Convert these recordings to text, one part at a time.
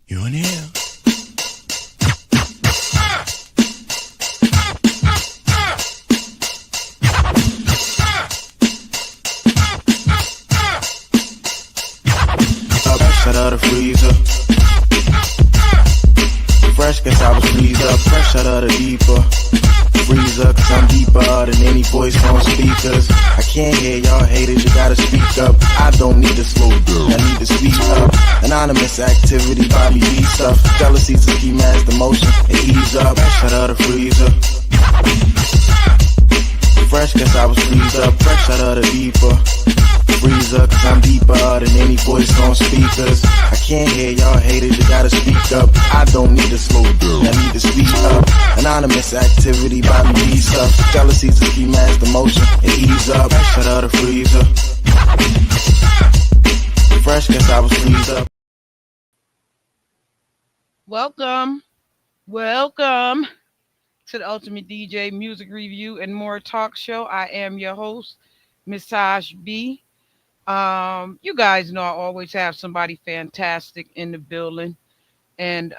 You in here? Fresh out of the freezer. Fresh, guess I was freezed up. Fresh out of the deeper freezer, cause I'm deeper than any voice on speakers. I can't hear y'all haters, you gotta speak up. I don't need to slow down, I need to speak up. Anonymous activity, Bobby B stuff. Jealousy's a ski mask, the motion, and ease up. Fresh out of the freezer. Fresh, guess I was freezed up. Fresh out of the deeper freezer, cause I'm deeper than any voice on speakers. I can't hear y'all haters, you gotta speak up. I don't need to slow down, I need to speak up. Anonymous activity, Bobby B stuff. Jealousy's a ski mask, the motion, and ease up. Fresh out of the freezer. Fresh, guess I was freezed up. Welcome to the Ultimate DJ Music Review and More Talk Show. I am your host, Miss Taj B. You guys know I always have somebody fantastic in the building. And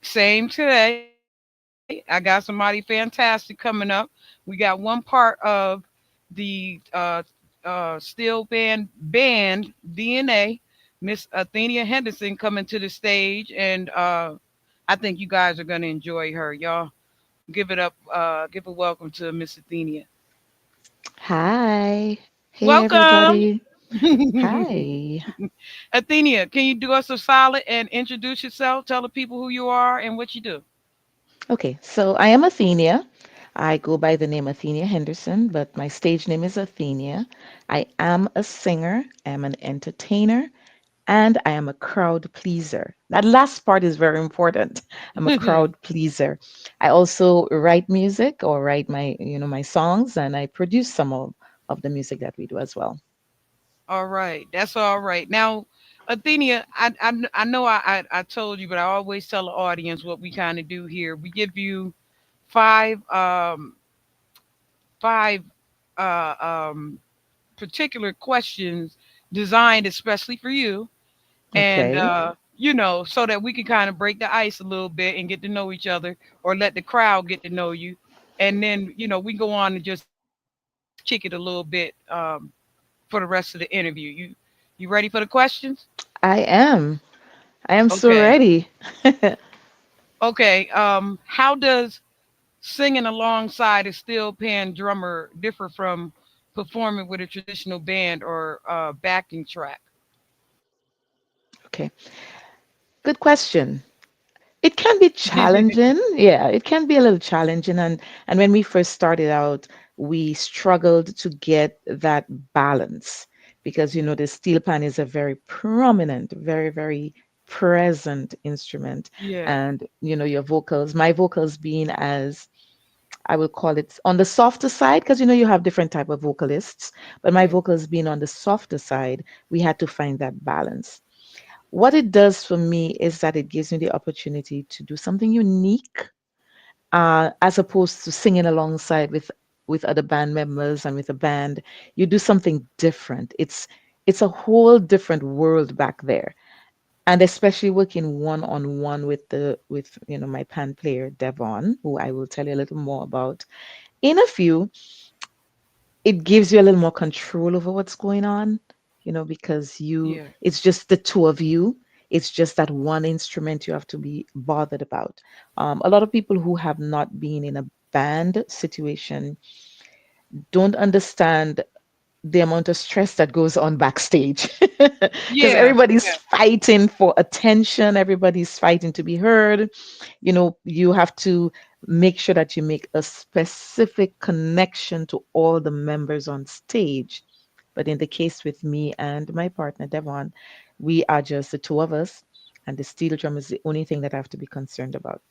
same today. I got somebody fantastic coming up. We got one part of the steel band D.N.A. Miss Athenia Henderson coming to the stage, and I think you guys are gonna enjoy her. Y'all give it up, give a welcome to Miss Athenia. Hi. Hey, Welcome. everybody. Hi. Athenia, can you do us a solid and introduce yourself? Tell the people who you are and what you do. Okay, so I am Athenia. I go by the name Athenia Henderson, but my stage name is Athenia. I am a singer, I am an entertainer, and I am a crowd pleaser. That last part is very important. I'm a crowd pleaser. I also write music or write my songs, and I produce some of the music that we do as well. All right, that's all right. Now, Athenia, I know I told you, but I always tell the audience what we kind of do here. We give you five five uh, um, particular questions designed especially for you, and Okay. so that we can kind of break the ice a little bit and get to know each other, or let the crowd get to know you, and then we go on and just kick it a little bit for the rest of the interview. You ready for the questions? I am. I am so Okay. ready. Okay. How does singing alongside a steel pan drummer differ from performing with a traditional band or backing track? Okay. Good question. It can be challenging. Yeah, it can be a little challenging. And when we first started out, we struggled to get that balance because the steel pan is a very prominent, very, very present instrument. Yeah. And your vocals, my vocals being as I will call it on the softer side, because you have different type of vocalists, but my Yeah. vocals being on the softer side, we had to find that balance. What it does for me is that it gives me the opportunity to do something unique, as opposed to singing alongside with other band members and with a band. You do something different. It's a whole different world back there, and especially working one on one with my pan player Devon, who I will tell you a little more about in a few. It gives you a little more control over what's going on, because Yeah. it's just the two of you. It's just that one instrument you have to be bothered about. A lot of people who have not been in a band situation don't understand the amount of stress that goes on backstage because Yeah. everybody's Yeah. fighting for attention, everybody's fighting to be heard. You have to make sure that you make a specific connection to all the members on stage. But in the case with me and my partner Devon, we are just the two of us, and the steel drum is the only thing that I have to be concerned about.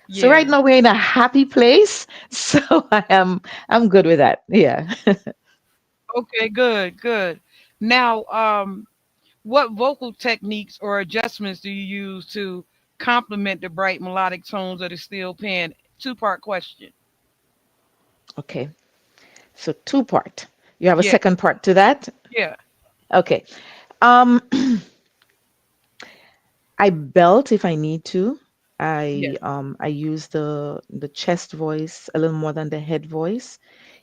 So right Yeah. now we're in a happy place. So I'm good with that. Yeah. Okay. Good. Good. Now, what vocal techniques or adjustments do you use to complement the bright melodic tones of the steel pan? Two-part question. Okay. So two part. You have a Yeah. second part to that? Yeah. Okay. Um, I belt if I need to. Yeah. I use the chest voice a little more than the head voice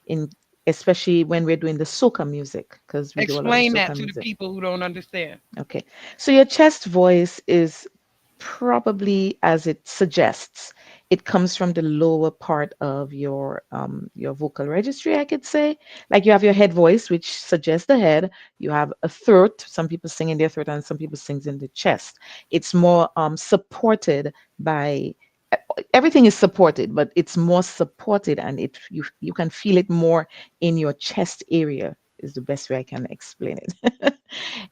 in especially when we're doing the soca music because we do a lot of Explain that soca to the music. people who don't understand. Okay. So your chest voice is probably as it suggests. It comes from the lower part of your vocal registry, I could say. Like you have your head voice, which suggests the head. You have a throat. Some people sing in their throat and some people sing in the chest. It's more supported by everything is supported, but it's more supported and you can feel it more in your chest area is the best way I can explain it.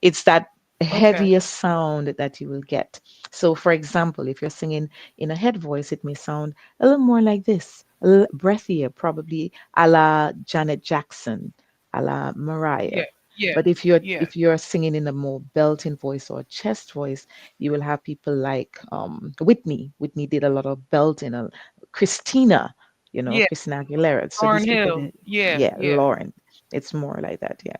It's that Okay. heavier sound that you will get. So for example, if you're singing in a head voice, it may sound a little more like this, a little breathier, probably a la Janet Jackson, a la Mariah. Yeah. Yeah. But if you're Yeah. if you're singing in a more belting voice or chest voice, you will have people like Whitney. Whitney did a lot of belting. Christina, Yeah. Christina Aguilera. So Lauren these people Hill. did, Yeah. yeah, Yeah. Lauren. It's more like that, yeah.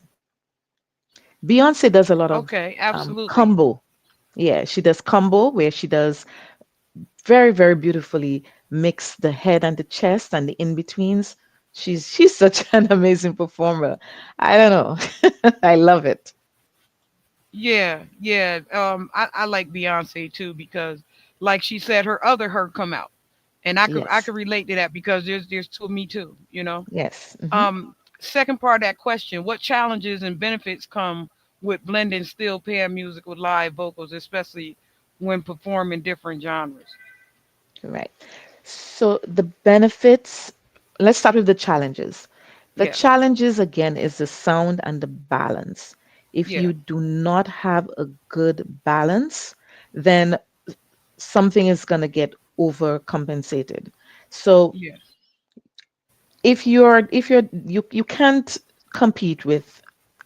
Beyonce does a lot of Okay. Absolutely. combo. Yeah, she does combo where she does very, very beautifully mix the head and the chest and the in-betweens. She's such an amazing performer. I don't know. I love it. Yeah. Yeah. I like Beyonce too because, like she said, her other her come out, and I Yes. could relate to that because there's two of me too. Yes. Hmm. Second part of that question: what challenges and benefits come with blending steel pan music with live vocals, especially when performing different genres? Right. So the benefits, let's start with the challenges. The Yeah. challenges again is the sound and the balance. If Yeah. you do not have a good balance, then something is going to get overcompensated. So Yeah. you can't compete with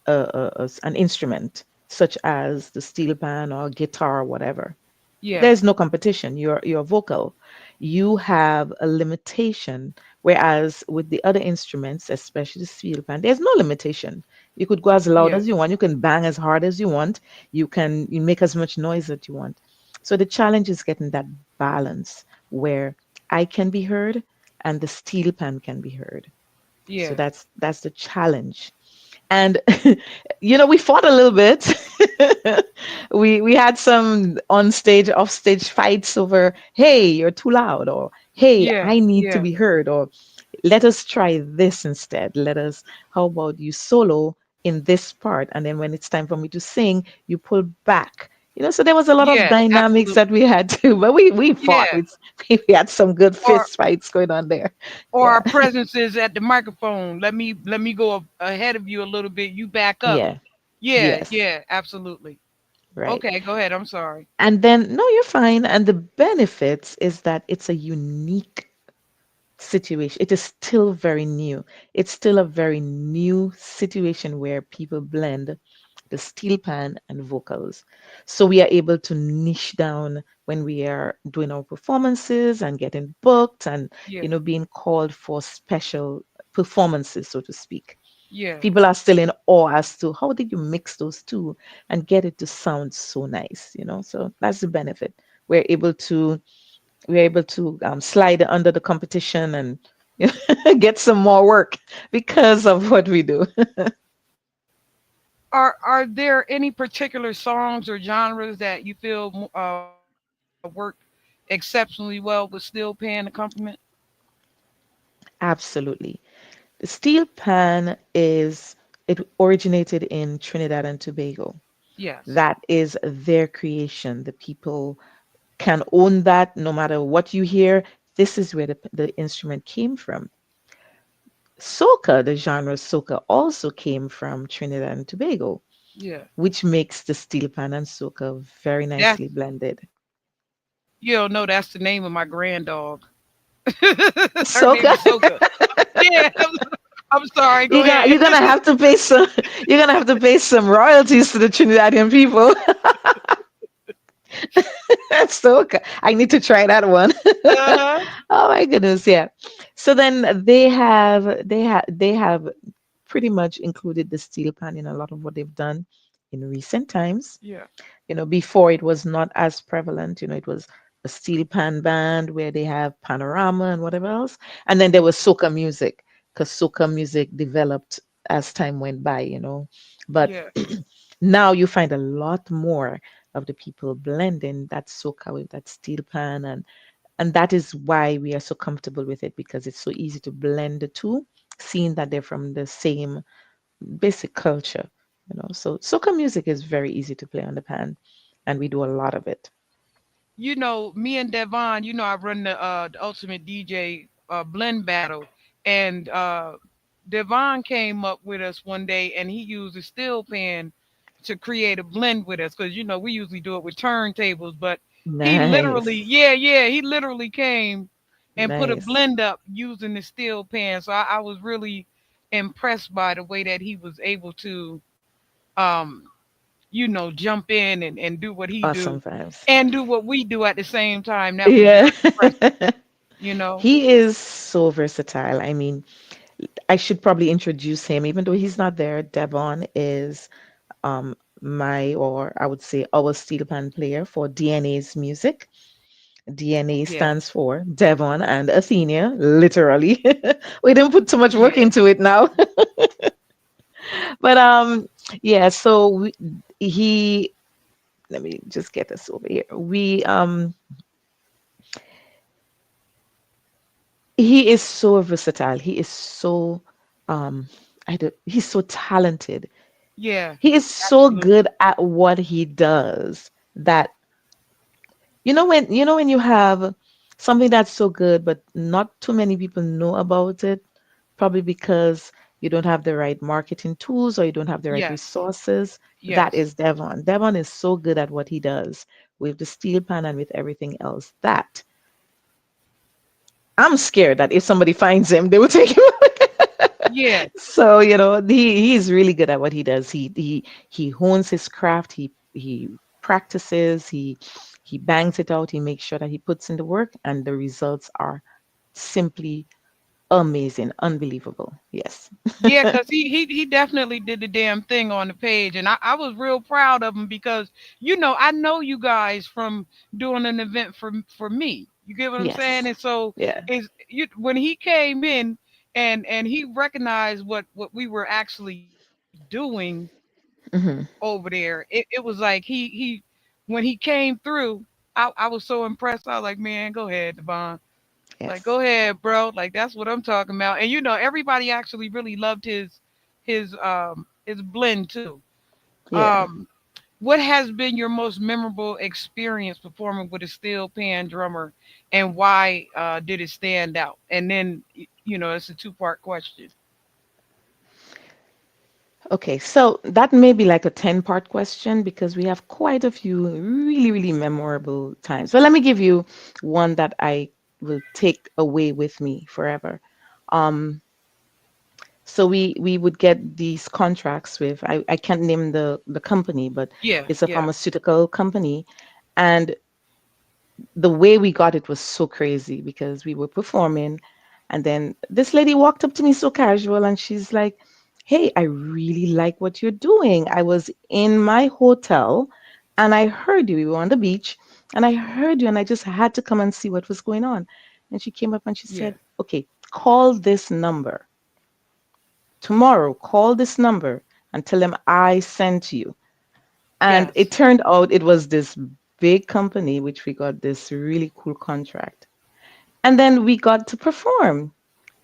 an instrument such as the steel pan or guitar or whatever. Yeah. There's no competition. You're vocal. You have a limitation. Whereas with the other instruments, especially the steel pan, there's no limitation. You could go as loud Yeah. as you want. You can bang as hard as you want. You make as much noise that you want. So the challenge is getting that balance where I can be heard and the steel pan can be heard. So Yeah. that's the challenge. And we fought a little bit. We had some on stage, off stage fights over, hey, you're too loud, or hey, Yeah. I need to Yeah. be heard, or let us try this instead. How about you solo in this part? And then when it's time for me to sing, you pull back. So there was a lot of Yeah. dynamics that Absolutely. we had to, but we fought. Yeah. We had some good Or fist fights going on there. or Yeah. our presence is at the microphone. Let me go ahead of you a little bit. You back up. Yeah. Yeah. Yes. Yeah. Absolutely. Right. Okay. Go ahead. I'm sorry. And then, no, you're fine. And the benefits is that it's a unique situation. It is still very new. It's still a very new situation where people blend the steel pan and vocals. So we are able to niche down when we are doing our performances and getting booked and, Yeah. being called for special performances, so to speak. Yeah. People are still in awe as to how did you mix those two and get it to sound so nice. So that's the benefit. We're able to slide under the competition and get some more work because of what we do. Are there any particular songs or genres that you feel work exceptionally well with steel pan accompaniment? Absolutely. The steel pan it originated in Trinidad and Tobago. Yes. That is their creation. The people can own that no matter what you hear. This is where the instrument came from. Soca, the genre soca, also came from Trinidad and Tobago, Yeah. which makes the steel pan and soca very That nicely blended. you don't know that's the name of my grand dog. Her name Soca, is Soka. Yeah. I'm sorry. Go ahead. you're gonna have to pay some you're gonna have to pay some royalties to the Trinidadian people. Soca. I need to try that one. Uh-huh. Oh my goodness, yeah. So then they have pretty much included the steel pan in a lot of what they've done. in recent times. Yeah. Before it was not as prevalent. It was a steel pan band where they have panorama and whatever else. And then there was soca music because soca music developed as time went by. But Yeah. now you find a lot more of the people blending that soca with that steel pan, and that is why we are so comfortable with it because it's so easy to blend the two, seeing that they're from the same basic culture. So soca music is very easy to play on the pan, and we do a lot of it. Me and Devon, I run the Ultimate DJ blend battle, and Devon came up with us one day, and he used a steel pan to create a blend with us because we usually do it with turntables, but he literally, Nice. yeah, he literally came and put a Nice. blend up using the steel pan. So I was really impressed by the way that he was able to um jump in and do what he Awesome do vibes. and do what we do at the same time. That was Yeah. very impressive, you know. He is so versatile. I mean, I should probably introduce him, even though he's not there. Devon is my, or I would say our steel pan player for D.N.A.'s music. D.N.A. Yeah, stands for Devon and Athenia, literally. We didn't put too much work yeah, into it now. But yeah, so he let me just get this over here. He is so versatile. He is so um he's so talented. yeah, He is so good absolutely. at what he does that when you have something that's so good but not too many people know about it, probably because you don't have the right marketing tools or you don't have the right Yes, resources. That yes, is Devon. Devon is so good at what he does with the steel pan and with everything else that I'm scared that if somebody finds him, they will take him. yeah, So he's really good at what he does. He hones his craft. He practices. He bangs it out. He makes sure that he puts in the work, and the results are simply amazing, unbelievable. Yes. yeah. Cause he definitely did the damn thing on the page, and I was real proud of him because I know you guys from doing an event for me. You get what I'm saying? Yes. And so Yeah. is you when he came in and he recognized what we were actually doing Hmm. over there. It was like he when he came through, I was so impressed. I was like, man, go ahead, Devon. Like, Yes. go ahead, bro. Like that's what I'm talking about. And everybody actually really loved his blend too. Yeah. What has been your most memorable experience performing with a steel pan drummer, and why did it stand out? And then it's a two-part question. Okay, so that may be like a 10-part question because we have quite a few really, really memorable times. So let me give you one that I will take away with me forever. Um, so we would get these contracts with I can't name the company, but Yeah, it's a yeah, pharmaceutical company. And the way we got it was so crazy because we were performing, and then this lady walked up to me so casual and she's like, hey, I really like what you're doing. I was in my hotel and I heard you. We were on the beach and I heard you and I just had to come and see what was going on. And she came up and she yeah, said, okay, call this number tomorrow. Call this number and tell them I sent you. And it yes, turned out it was this big company which we got this really cool contract. And then we got to perform.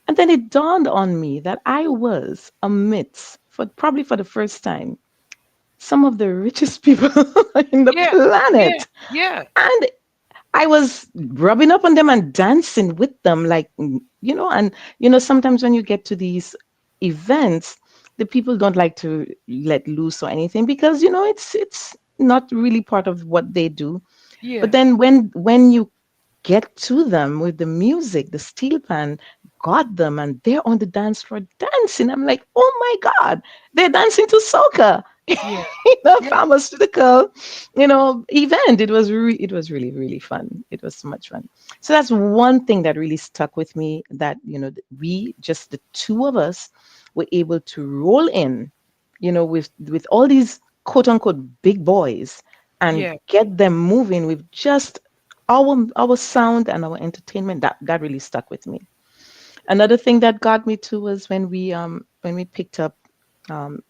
And then it dawned on me that I was amidst, for the first time, some of the richest people in the yeah, yeah, planet. yeah, And I was rubbing up on them and dancing with them, like, and, sometimes when you get to these events, the people don't like to let loose or anything because, it's not really part of what they do. But yes, then when you get to them with the music, the steel pan got them and they're on the dance floor dancing. I'm like, oh my God, they're dancing to soca. yeah, yeah, Pharmaceutical, event. It was really, really fun. It was so much fun. So that's one thing that really stuck with me that, we just the two of us were able to roll in, with all these quote unquote big boys and Yeah. get them moving with just our sound and our entertainment. That really stuck with me. Another thing that got me too was when we picked up, um,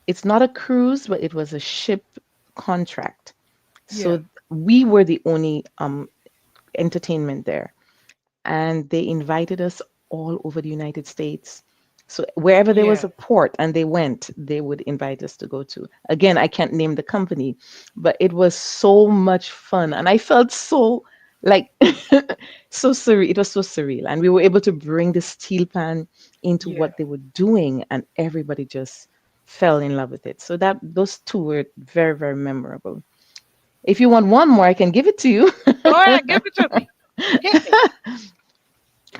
it's not a cruise, but it was a ship contract. Yeah. So we were the only entertainment there, and they invited us all over the United States. So wherever there was Yeah. a port and they went, they would invite us to go to. Again, I can't name the company, but it was so much fun, and I felt so like so surreal. It was so surreal, and we were able to bring the steel pan into Yeah. what they were doing, and everybody just fell in love with it. So that those two were very, very memorable. If you want one more, I can give it to you. Go ahead, give it to me. Hit me.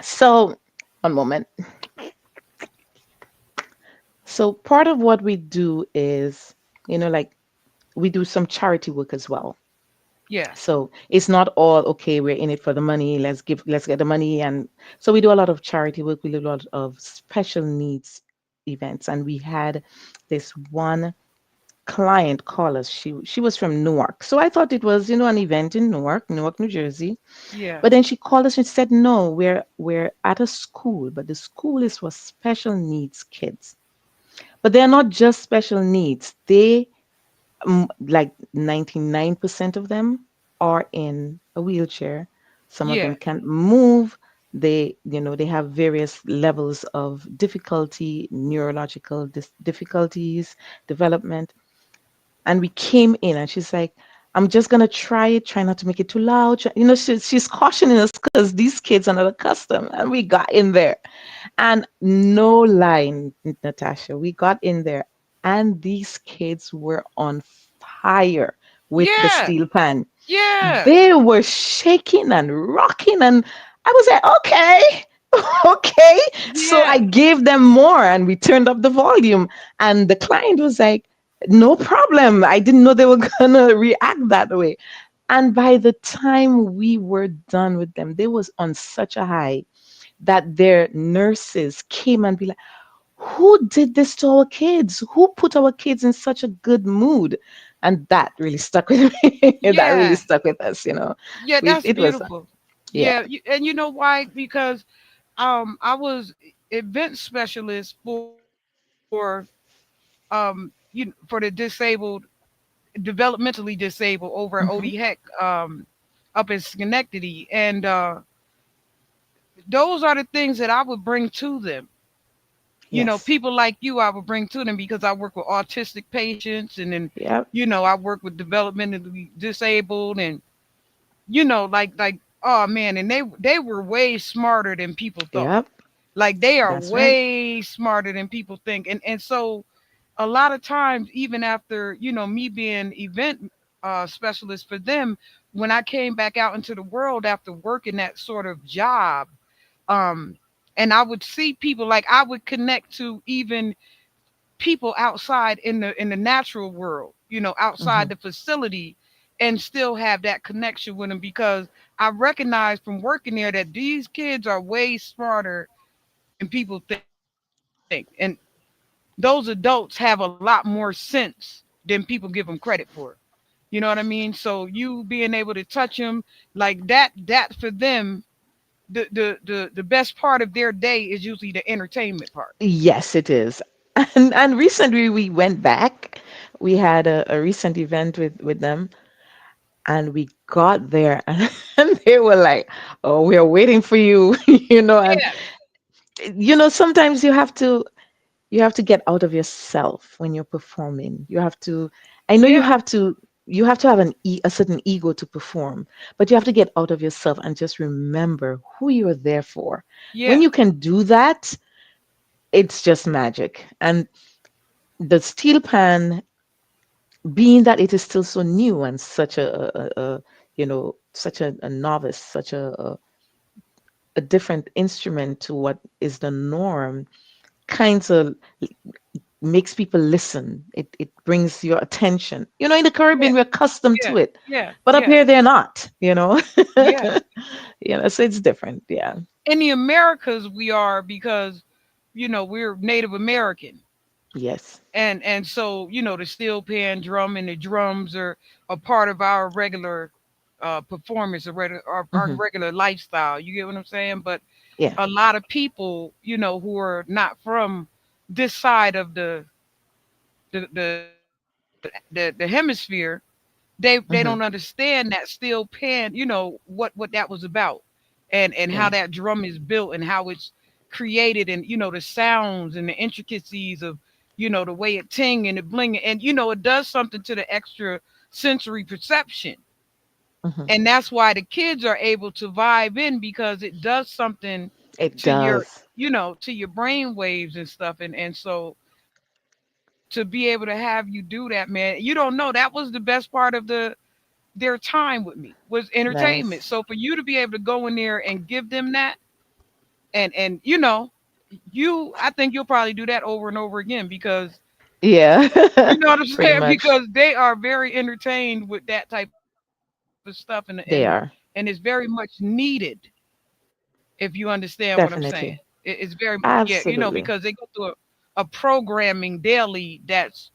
So, one moment. So, part of what we do is, like we do some charity work as well. Yeah. So, it's not all okay, we're in it for the money, let's get the money. And so, we do a lot of charity work, we do a lot of special needs events. And we had this one client call us. She was from Newark. So, I thought it was, an event in Newark, New Jersey. Yeah. But then she called us and said, no, we're at a school, but the school is for special needs kids. But they're not just special needs. They, like 99% of them are in a wheelchair. Some of them Yeah. can't move. They have various levels of difficulty, neurological difficulties, development. And we came in and she's like, I'm just gonna try it, try not to make it too loud. She's cautioning us because these kids are not accustomed. And we got in there. And no lie, Natasha, we got in there and these kids were on fire with the Yeah. steel pan. Yeah. They were shaking and rocking, and I was like, okay, okay. So I Yeah. gave them more, and we turned up the volume. And the client was like, no problem. I didn't know they were gonna react that way. And by the time we were done with them, they was on such a high that their nurses came and be like, who did this to our kids? Who put our kids in such a good mood? And that really stuck with me. That really Yeah. stuck with us. Yeah. That's It was, beautiful. yeah. Yeah. And you know why? Because I was event specialist for the disabled, developmentally disabled over at OD Hmm. Heck up in Schenectady, and those are the things that I would bring to them. Yes. People like you, I would bring to them because I work with autistic patients, and then Yep. I work with developmentally disabled, and like oh man, and they were way smarter than people thought. Yep. Like they are That's right. way smarter than people think, and so a lot of times, even after me being event specialist for them, when I came back out into the world after working that sort of job, um, and I would see people, like I would connect to even people outside in the natural world, outside Hmm. the facility, and still have that connection with them because I recognize from working there that these kids are way smarter than people think, and those adults have a lot more sense than people give them credit for. You know what I mean? So you being able to touch them like that for them, the best part of their day is usually the entertainment part. Yes, it is. And recently we went back. We had a recent event with them, and we got there, and they were like, "Oh, we are waiting for you," and Yeah, sometimes you have to get out of yourself when you're performing. You have to, I know yeah, you have to have a certain ego to perform, but you have to get out of yourself and just remember who you're there for. When yeah, you can do that, it's just magic. And the steel pan, being that it is still so new and such such a novice, such a different instrument to what is the norm, kinds of makes people listen. It brings your attention. In the yeah, Caribbean, we're accustomed yeah, to it, yeah, but up yeah, here they're not. yeah. So it's different. Yeah. In the Americas, we are because we're Native American. Yes. And so the steel pan drum and the drums are a part of our regular performance, our Hmm. regular lifestyle. You get what I'm saying? But Yeah. a lot of people, who are not from this side of the hemisphere, they Hmm. don't understand that steel pan, what that was about, and how Yeah. that drum is built and how it's created, and the sounds and the intricacies of the way it ting and it bling, and it does something to the extra sensory perception. Hmm. And that's why the kids are able to vibe in, because it does something It to your does. to your brain waves and stuff. And so to be able to have you do that, man, you don't know, that was the best part of their time with me, was entertainment. Nice. So for you to be able to go in there and give them that, and I think you'll probably do that over and over again, because Yeah. you know what I'm Pretty saying, much. because they are very entertained with that type of stuff, and They and are. it's very much needed, if you understand what I'm saying. Definitely. It's very much, yeah, Absolutely. because they go through a programming daily that's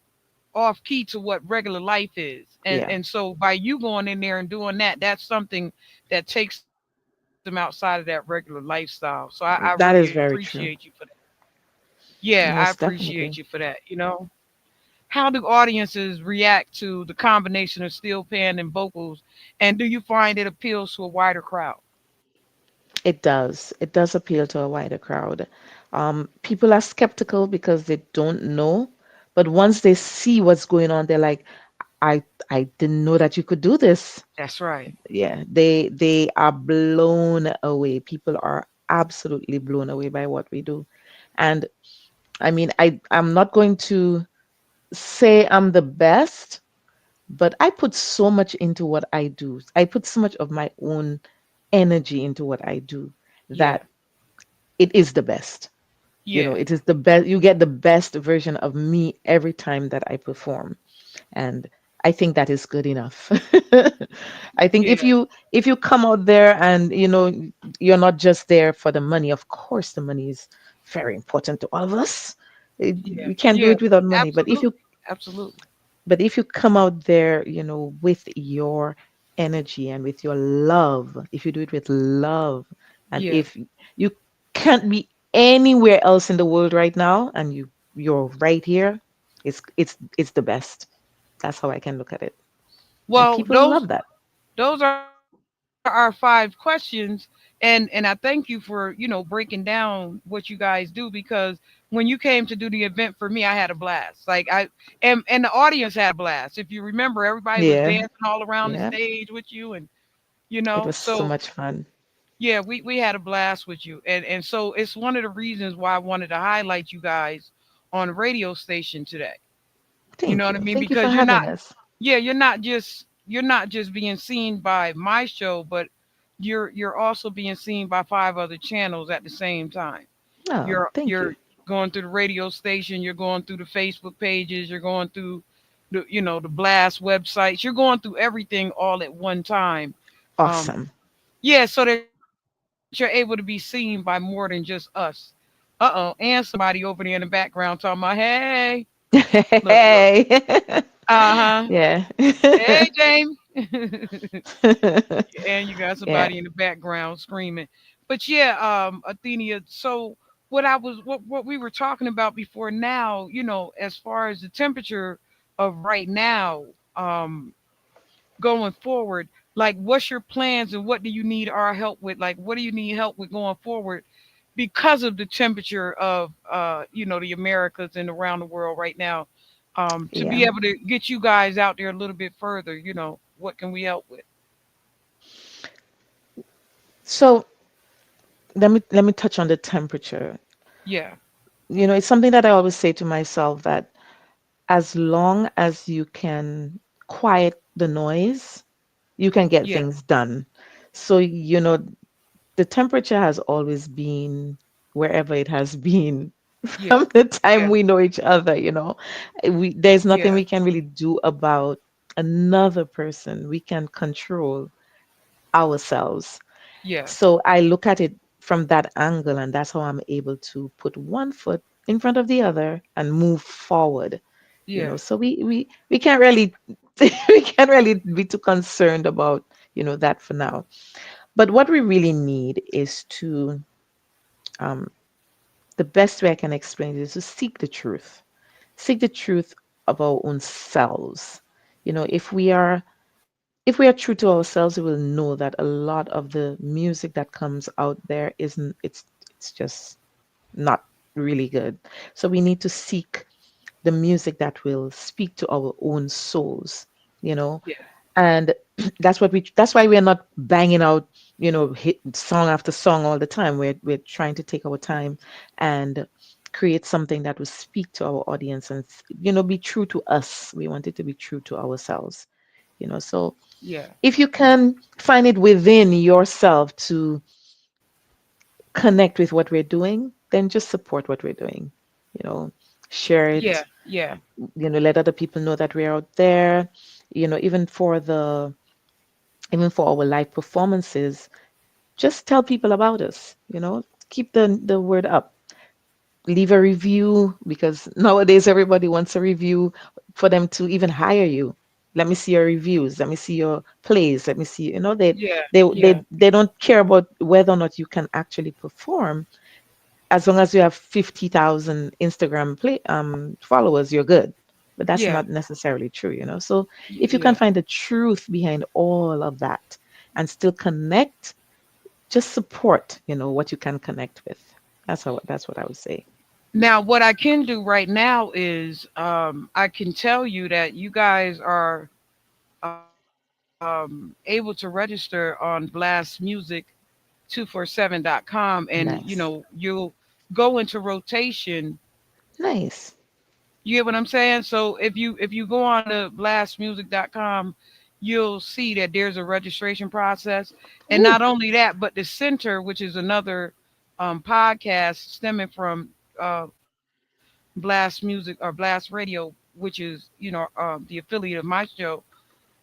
off key to what regular life is. and Yeah. and so by you going in there and doing that, that's something that takes them outside of that regular lifestyle. So I really That is appreciate you very for that. true. Yeah, I Most appreciate you definitely. for that. How do audiences react to the combination of steel pan and vocals, and do you find it appeals to a wider crowd? It does. It does appeal to a wider crowd. People are skeptical because they don't know, but once they see what's going on, they're like, "I I didn't know that you could do this." That's right. Yeah, they are blown away. People are absolutely blown away by what we do. And I mean, I'm not going to say I'm the best, but I put so much into what I do. I put so much of my own energy into what I do Yeah. that it is the best. Yeah. It is the best. You get the best version of me every time that I perform. And I think that is good enough. I think Yeah. if you come out there and you're not just there for the money. Of course the money is very important to all of us. Yeah. We can't do Yeah. it without money. but if you Absolutely. Absolutely. but if you come out there, with your energy and with your love, if you do it with love, and Yeah. if you can't be anywhere else in the world right now, and you're right here, it's the best. That's how I can look at it. And Well, people love that. those are our 5 questions, and I thank you for breaking down what you guys do, because when you came to do the event for me, I had a blast. Like and the audience had a blast. If you remember, everybody was Yeah. dancing all around the Yeah. stage with you, and It was so so much fun. yeah, we had a blast with you, and so it's one of the reasons why I wanted to highlight you guys on the radio station today. You know Thank what I you. mean? Thank you for Because having us. you're not just being seen by my show, but you're also being seen by 5 other channels at the same time. Oh, thank You're you. going through the radio station, you're going through the Facebook pages, you're going through the blast websites, you're going through everything all at one time. Um, Awesome. yeah, so that you're able to be seen by more than just us. And somebody over there in the background talking about, hey, look, Hey. uh-huh, Yeah. hey, Jamie. And you got Yeah. somebody in the background screaming. But yeah, Athenia, so what we were talking about before now, as far as the temperature of right now, um, going forward, like what's your plans and what do you need our help with? Like what do you need help with going forward because of the temperature of the Americas and around the world right now? To Yeah. be able to get you guys out there a little bit further, what can we help with? So let me touch on the temperature. Yeah, It's something that I always say to myself that as long as you can quiet the noise, you can get yeah, things done. So, the temperature has always been wherever it has been yeah, from the time yeah, we know each other. There's nothing yeah, we can really do about another person. We can control ourselves. yeah, So I look at it from that angle, and that's how I'm able to put one foot in front of the other and move forward. Yeah. So we can't really we can't really be too concerned about, that for now. But what we really need is to, um, the best way I can explain it is to seek the truth of our own selves. If we are true to ourselves, we will know that a lot of the music that comes out there isn't it's just not really good. So we need to seek the music that will speak to our own souls, you know, Yeah. and that's why we're not banging out, hit song after song all the time. We're trying to take our time and create something that will speak to our audience and, be true to us. We want it to be true to ourselves, so Yeah. if you can find it within yourself to connect with what we're doing, then just support what we're doing. You know, share Yeah. it, Yeah. let other people know that we're out there. Even even for our live performances, just tell people about us, keep the word up. Leave a review because nowadays everybody wants a review for them to even hire you. Let me see your reviews. Let me see your plays. Let me see. Yeah. Yeah. They don't care about whether or not you can actually perform. As long as you have 50,000 Instagram followers, you're good. But that's Yeah. not necessarily true. So if you can Yeah. find the truth behind all of that and still connect, just support. What you can connect with. That's what I would say. Now, what I can do right now is I can tell you that you guys are able to register on blastmusic247.com, and Nice. you'll go into rotation. Nice. You get what I'm saying? So if you go on to blastmusic.com, you'll see that there's a registration process. And Ooh, not only that, but the center, which is another podcast stemming from Blast Music or Blast Radio, which is the affiliate of my show.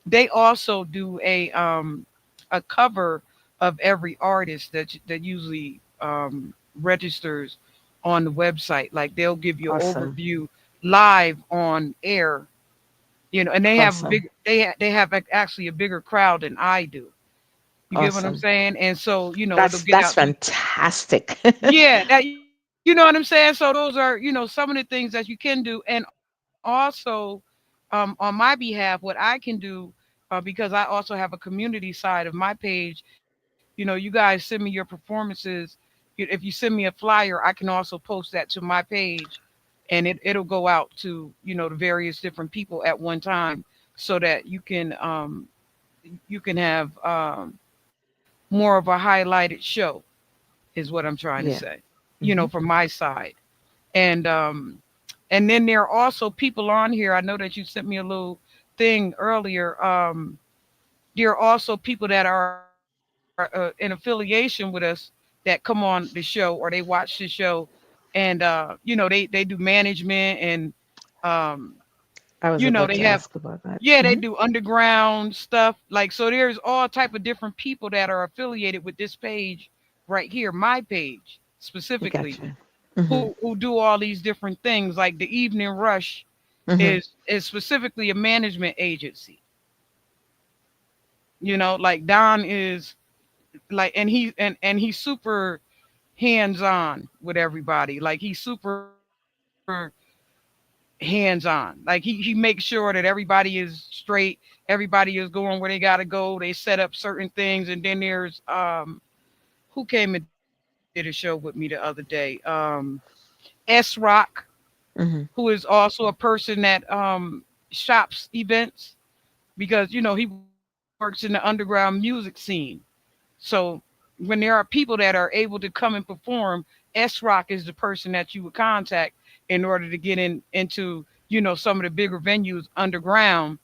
They also do a cover of every artist that usually registers on the website. Like they'll give you an awesome. overview live on air, and they have a Awesome. big they have actually a bigger crowd than I do. You get what I'm Awesome. saying? And so it'll get That's out to fantastic. yeah, that you know what I'm saying. So those are some of the things that you can do, and also on my behalf, what I can do because I also have a community side of my page. You guys send me your performances. If you send me a flyer, I can also post that to my page, and it'll go out to the various different people at one time, so that you can have more of a highlighted show, is what I'm trying to Yeah. say. Hmm. From my side, and then there are also people on here. I know that you sent me a little thing earlier. There are also people that are in affiliation with us that come on the show, or they watch the show, and they do management, and um, I was about they to have, ask about that. yeah, they Hmm. do underground stuff. Like, so there's all type of different people that are affiliated with this page right here, my page specifically, Gotcha. Hmm. who do all these different things. Like the Evening Rush Hmm. is specifically a management agency. Like Don is like, and he's super hands on with everybody. Like he's super hands on. Like he makes sure that everybody is straight, everybody is going where they gotta go. They set up certain things, and then there's who came and did a show with me the other day. S Rock, who Hmm. is also a person that shops events, because he works in the underground music scene. So when there are people that are able to come and perform, S Rock is the person that you would contact in order to get into some of the bigger venues underground.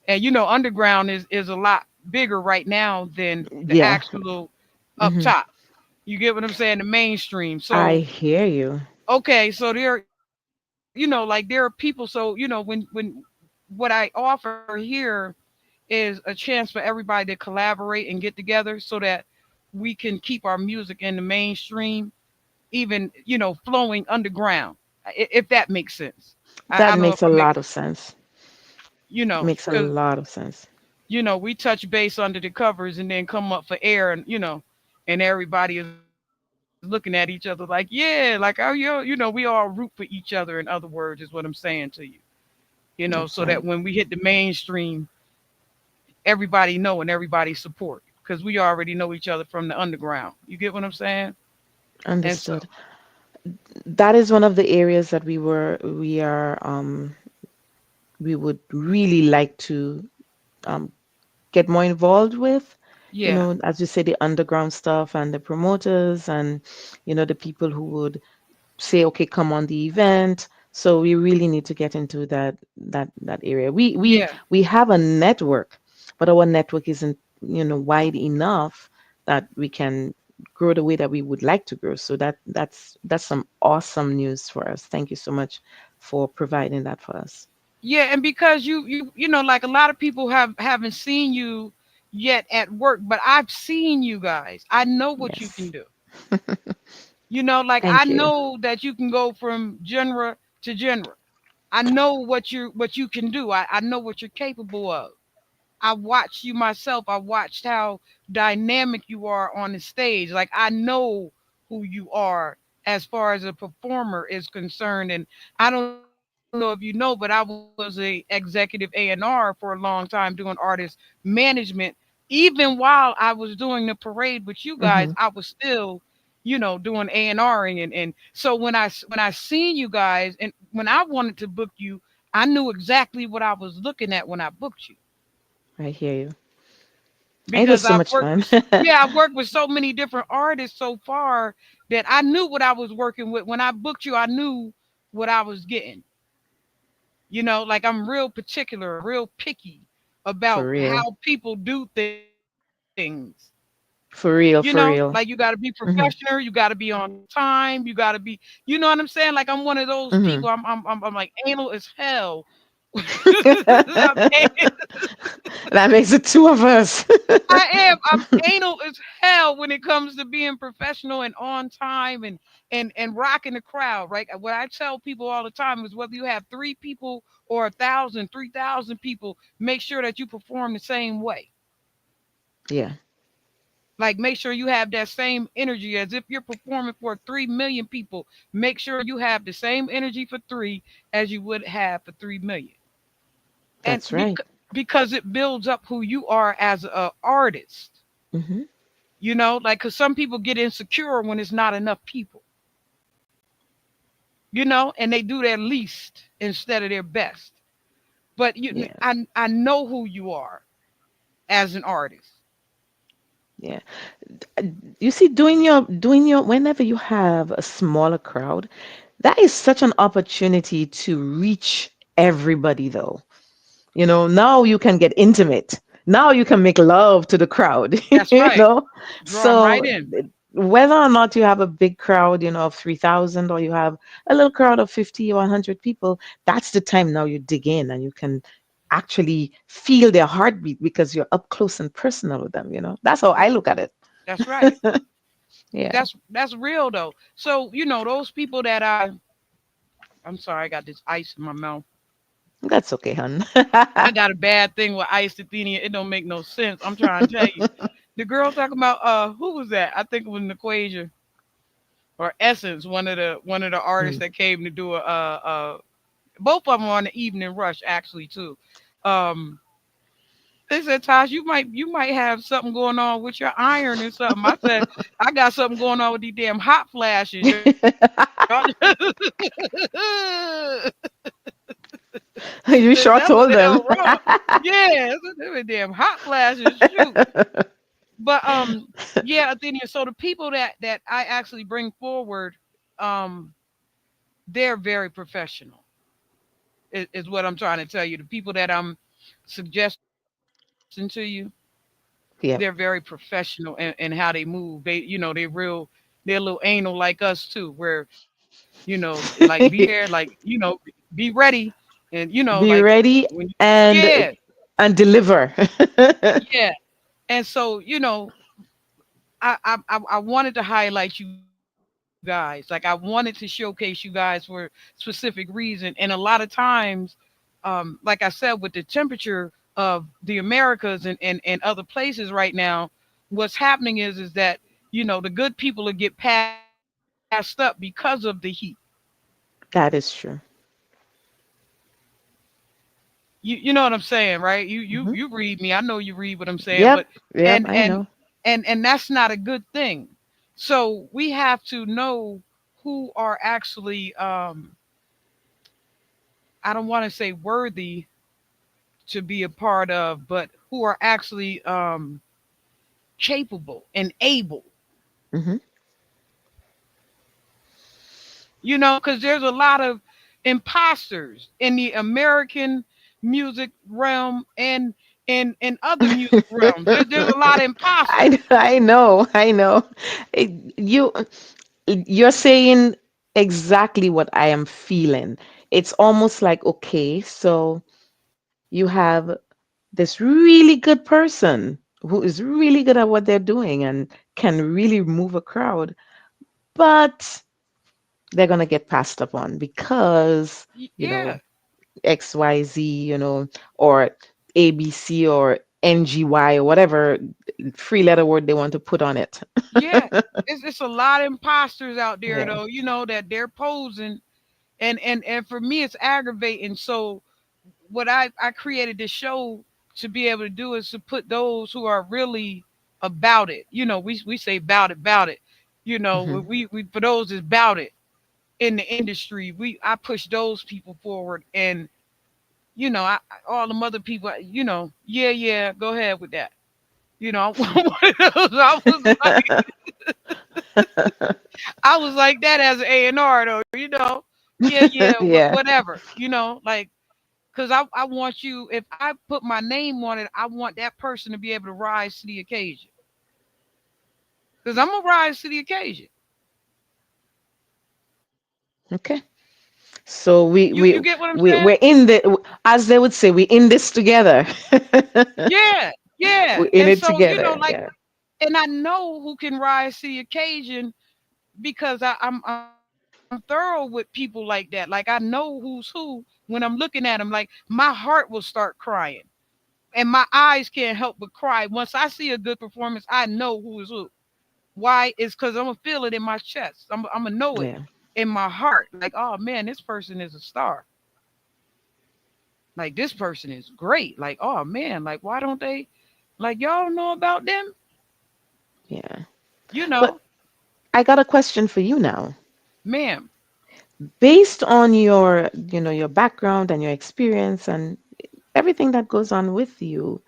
And underground is a lot bigger right now than the Yeah. actual up Hmm. top. You get what I'm saying? The mainstream. I So hear you. okay, so like there are people. So when what I offer here is a chance for everybody to collaborate and get together, so that we can keep our music in the mainstream, even flowing underground. if that makes sense. I That don't know if makes a I make, lot of sense. Makes a because lot of sense. we touch base under the covers and then come up for air, and and everybody is looking at each other like, yeah, like, oh, we all root for each other. In other words, is what I'm saying to you. So that when That's we hit right. the mainstream, everybody know and everybody support because we already know each other from the underground. You get what I'm saying? And so, Understood. That is one of the areas that we would really like to um, get more involved with. You yeah, know, as you say, the underground stuff and the promoters and, the people who would say, okay, come on the event. So we really need to get into that area. yeah, We have a network, but our network isn't, wide enough that we can grow the way that we would like to grow. So that's some awesome news for us. Thank you so much for providing that for us. yeah. And because like a lot of people haven't seen you yet at work, but I've seen you guys. I know what you can Yes. do. Like I Thank you. know that you can go from genre to genre. I know what you can do. I know what you're capable of. I watched you myself. I watched how dynamic you are on the stage. Like I know who you are as far as a performer is concerned. And I don't know if you know, but I was a executive A&R for a long time doing artist management. Even while I was doing the parade with you guys, I was Hmm. still, doing A&Ring. And so when I seen you guys and when I wanted to book you, I knew exactly what I was looking at when I booked you I hear you. It was because so much fun. I've worked with so many different artists so far that I knew what I was working with. When I booked you, I knew what I was getting. Like I'm real particular, real picky For about real. how people do things. For real. Like For you got to real. be professional, Hmm. you got to be on time, you got to be, what I'm saying? Like I'm one of those people. Hmm. I'm like anal as hell. I'm That makes it two of us. I am. I'm anal as hell when it comes to being professional and on time and rocking the crowd, right? What I tell people all the time is whether you have 3 people or 1,000, 3,000 people, make sure that you perform the same way. Yeah, Like make sure you have that same energy as if you're performing for 3 million people. Make sure you have the same energy for three as you would have for 3 million. And that's right. because it builds up who you are as an artist. Hmm. Like because some people get insecure when it's not enough people, and they do their least instead of their best. But Yeah, I know who you are as an artist. yeah. Uh, You see, doing your whenever you have a smaller crowd, that is such an opportunity to reach everybody, though. Now you can get intimate. Now you can make love to the crowd, That's right. Draw them right So in. whether or not you have a big crowd, of 3,000 or you have a little crowd of 50 or 100 people, that's the time now you dig in and you can actually feel their heartbeat because you're up close and personal with them. That's how I look at it. That's right. Yeah, That's real though. So those people that I'm sorry, I got this ice in my mouth. that's okay, hun. I got a bad thing with ice, Athenia. It don't make no sense. I'm trying to tell you. The girl talking about who was that? I think it was Equation or Essence, one of the artists Mm. that came to do both of them on the Evening Rush actually too. Um, they said, Tosh, you might have something going on with your iron or something. I said, I got something going on with these damn hot flashes, y'all. She You said, sure that's what told the them. hell wrong. Yeah, they were damn hot flashes. Shoot. But yeah, Athenia. So the people that I actually bring forward, um, they're very professional. Is what I'm trying to tell you. The people that I'm suggesting to you, they're very Yep. professional in how they move. They're a little anal like us too, where like be there, like be ready, and like Be ready when and yeah, and deliver. yeah. And so I wanted to highlight you guys because guys. Like I wanted to showcase you guys for specific reason. And a lot of times, like I said, with the temperature of the Americas and other places right now, what's happening is that, the good people will get passed up because of the heat. That is true. You know what I'm saying, right? You Hmm. read me. I know you read what I'm saying, but Yep, yep, and I and know. and that's not a good thing. So we have to know who are actually I don't want to say worthy to be a part of, but who are actually capable and able. Hmm. Because there's a lot of imposters in the American music realm and in other music realms. There's a lot of imposters. I know, I know. You you're saying exactly what I am feeling. It's almost like, okay, so you have this really good person who is really good at what they're doing and can really move a crowd, but they're going to get passed up on because, you Yeah, know, XYZ, or ABC or NGY or whatever free letter word they want to put on it. yeah. It's a lot of imposters out there Yeah. though. That they're posing, and for me it's aggravating. So what I created this show to be able to do is to put those who are really about it. We say about it. Hmm. We for those that's about it in the industry, I push those people forward, and all the other people, yeah, yeah, go ahead with that. I'm one of those. I was like that as an A&R though. Yeah, yeah, Yeah. whatever. Like because I want you, if I put my name on it, I want that person to be able to rise to the occasion. Because I'm gonna rise to the occasion. Okay. So You get what I'm saying? we're in the, as they would say, we're in this together. Yeah, yeah. We're in And it so, together. like, Yeah. and I know who can rise to the occasion because I'm thorough with people like that. Like I know who's who when I'm looking at them. Like my heart will start crying. And my eyes can't help but cry. Once I see a good performance, I know who is who. Why? It's because I'm gonna feel it in my chest. I'm gonna know it Yeah. in my heart. Like, oh man, this person is a star. Like this person is great. Like, oh man, like why don't they, like y'all don't know about them? Yeah. You But know, I got a question for you now. ma'am. Based on your, your background and your experience and everything that goes on with you,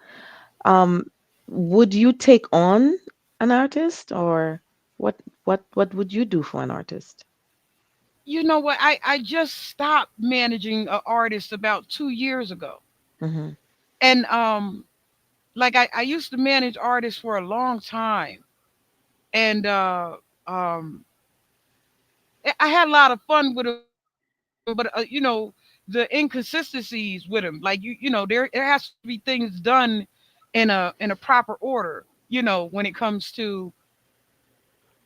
um, would you take on an artist, or what would you do for an artist? You know what? I just stopped managing an artist about 2 years ago, Hmm. and like I used to manage artists for a long time, and um, I had a lot of fun with him, but the inconsistencies with him, like there has to be things done in a proper order, when it comes to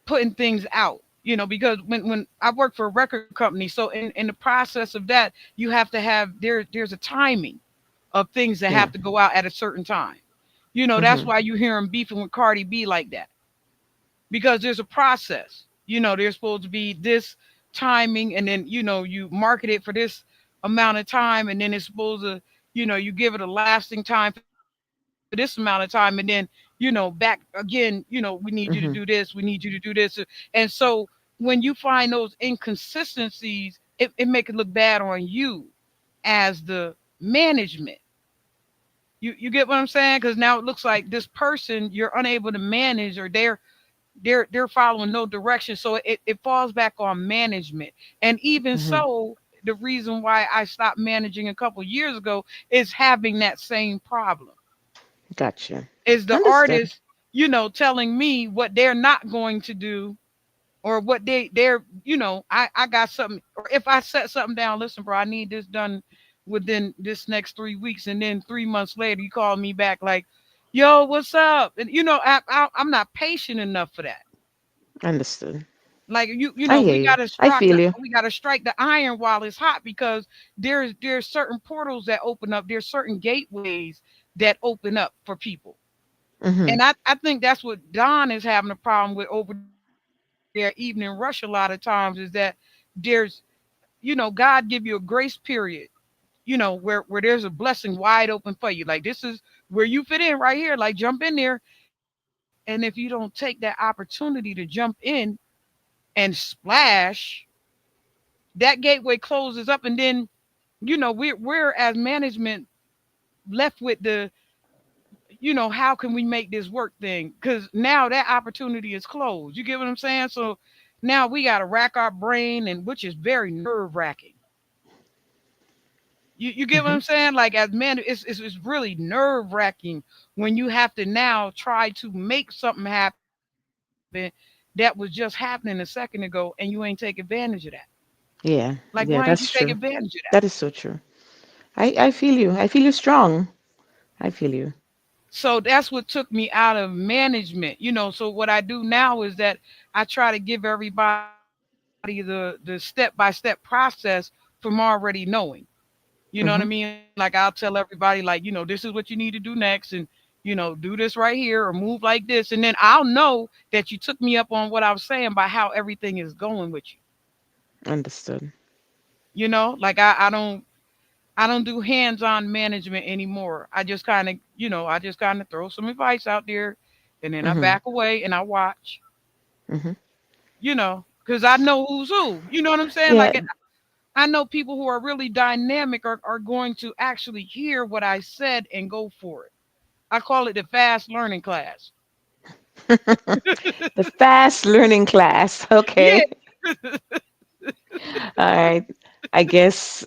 putting things out. Because when I work for a record company, so in the process of that, you have to have there's a timing of things that have Yeah. to go out at a certain time. That's Hmm. why you hear him beefing with Cardi B like that, because there's a process. There's supposed to be this timing, and then you market it for this amount of time, and then it's supposed to, you give it a lasting time for this amount of time, and then back again, we need you to do this, we Hmm. need you to do this. And so when you find those inconsistencies, it make it look bad on you as the management. You get what I'm saying? Because now it looks like this person you're unable to manage, or they're following no direction, so it falls back on management. And even Hmm. so, the reason why I stopped managing a couple years ago is having that same problem, Gotcha. is the Understood. artist telling me what they're not going to do, or what they're I got something, or if I set something down, listen bro, I need this done within this next 3 weeks, and then 3 months later you call me back like, yo, what's up? And I'm not patient enough for that. Understood. Like I hear we you. gotta I strike feel you. the iron while it's hot, because there's certain portals that open up. There's certain gateways that open up for people. Hmm. And I think that's what Don is having a problem with over there, even in Rush, a lot of times, is that there's, God give you a grace period, where there's a blessing wide open for you. Like, this is where you fit in right here. Like, jump in there. And if you don't take that opportunity to jump in and splash, that gateway closes up, and then we're as management left with the, how can we make this work thing, because now that opportunity is closed. You get what I'm saying? So now we got to rack our brain, and which is very nerve wracking. You get what Hmm. I'm saying? Like, as men, it's really nerve wracking when you have to now try to make something happen that was just happening a second ago, and you ain't take advantage of that. Yeah, Like, why ain't you yeah, take that's true. advantage of that? That is so true. I feel you. I feel you strong. I feel you. So that's what took me out of management. So what I do now is that I try to give everybody the step-by-step process from already knowing. You know what I mean? Hmm. Like, I'll tell everybody, like, this is what you need to do next, and do this right here, or move like this, and then I'll know that you took me up on what I was saying by how everything is going with you. Understood. Like, I don't do hands-on management anymore. I just kind of throw some advice out there, and then I Hmm. back away and I watch. Hmm. Because I know who's who. You know what I'm saying? Yeah. Like, I know people who are really dynamic are going to actually hear what I said and go for it. I call it the fast learning class. The fast learning class. Yeah, Okay. All right. I guess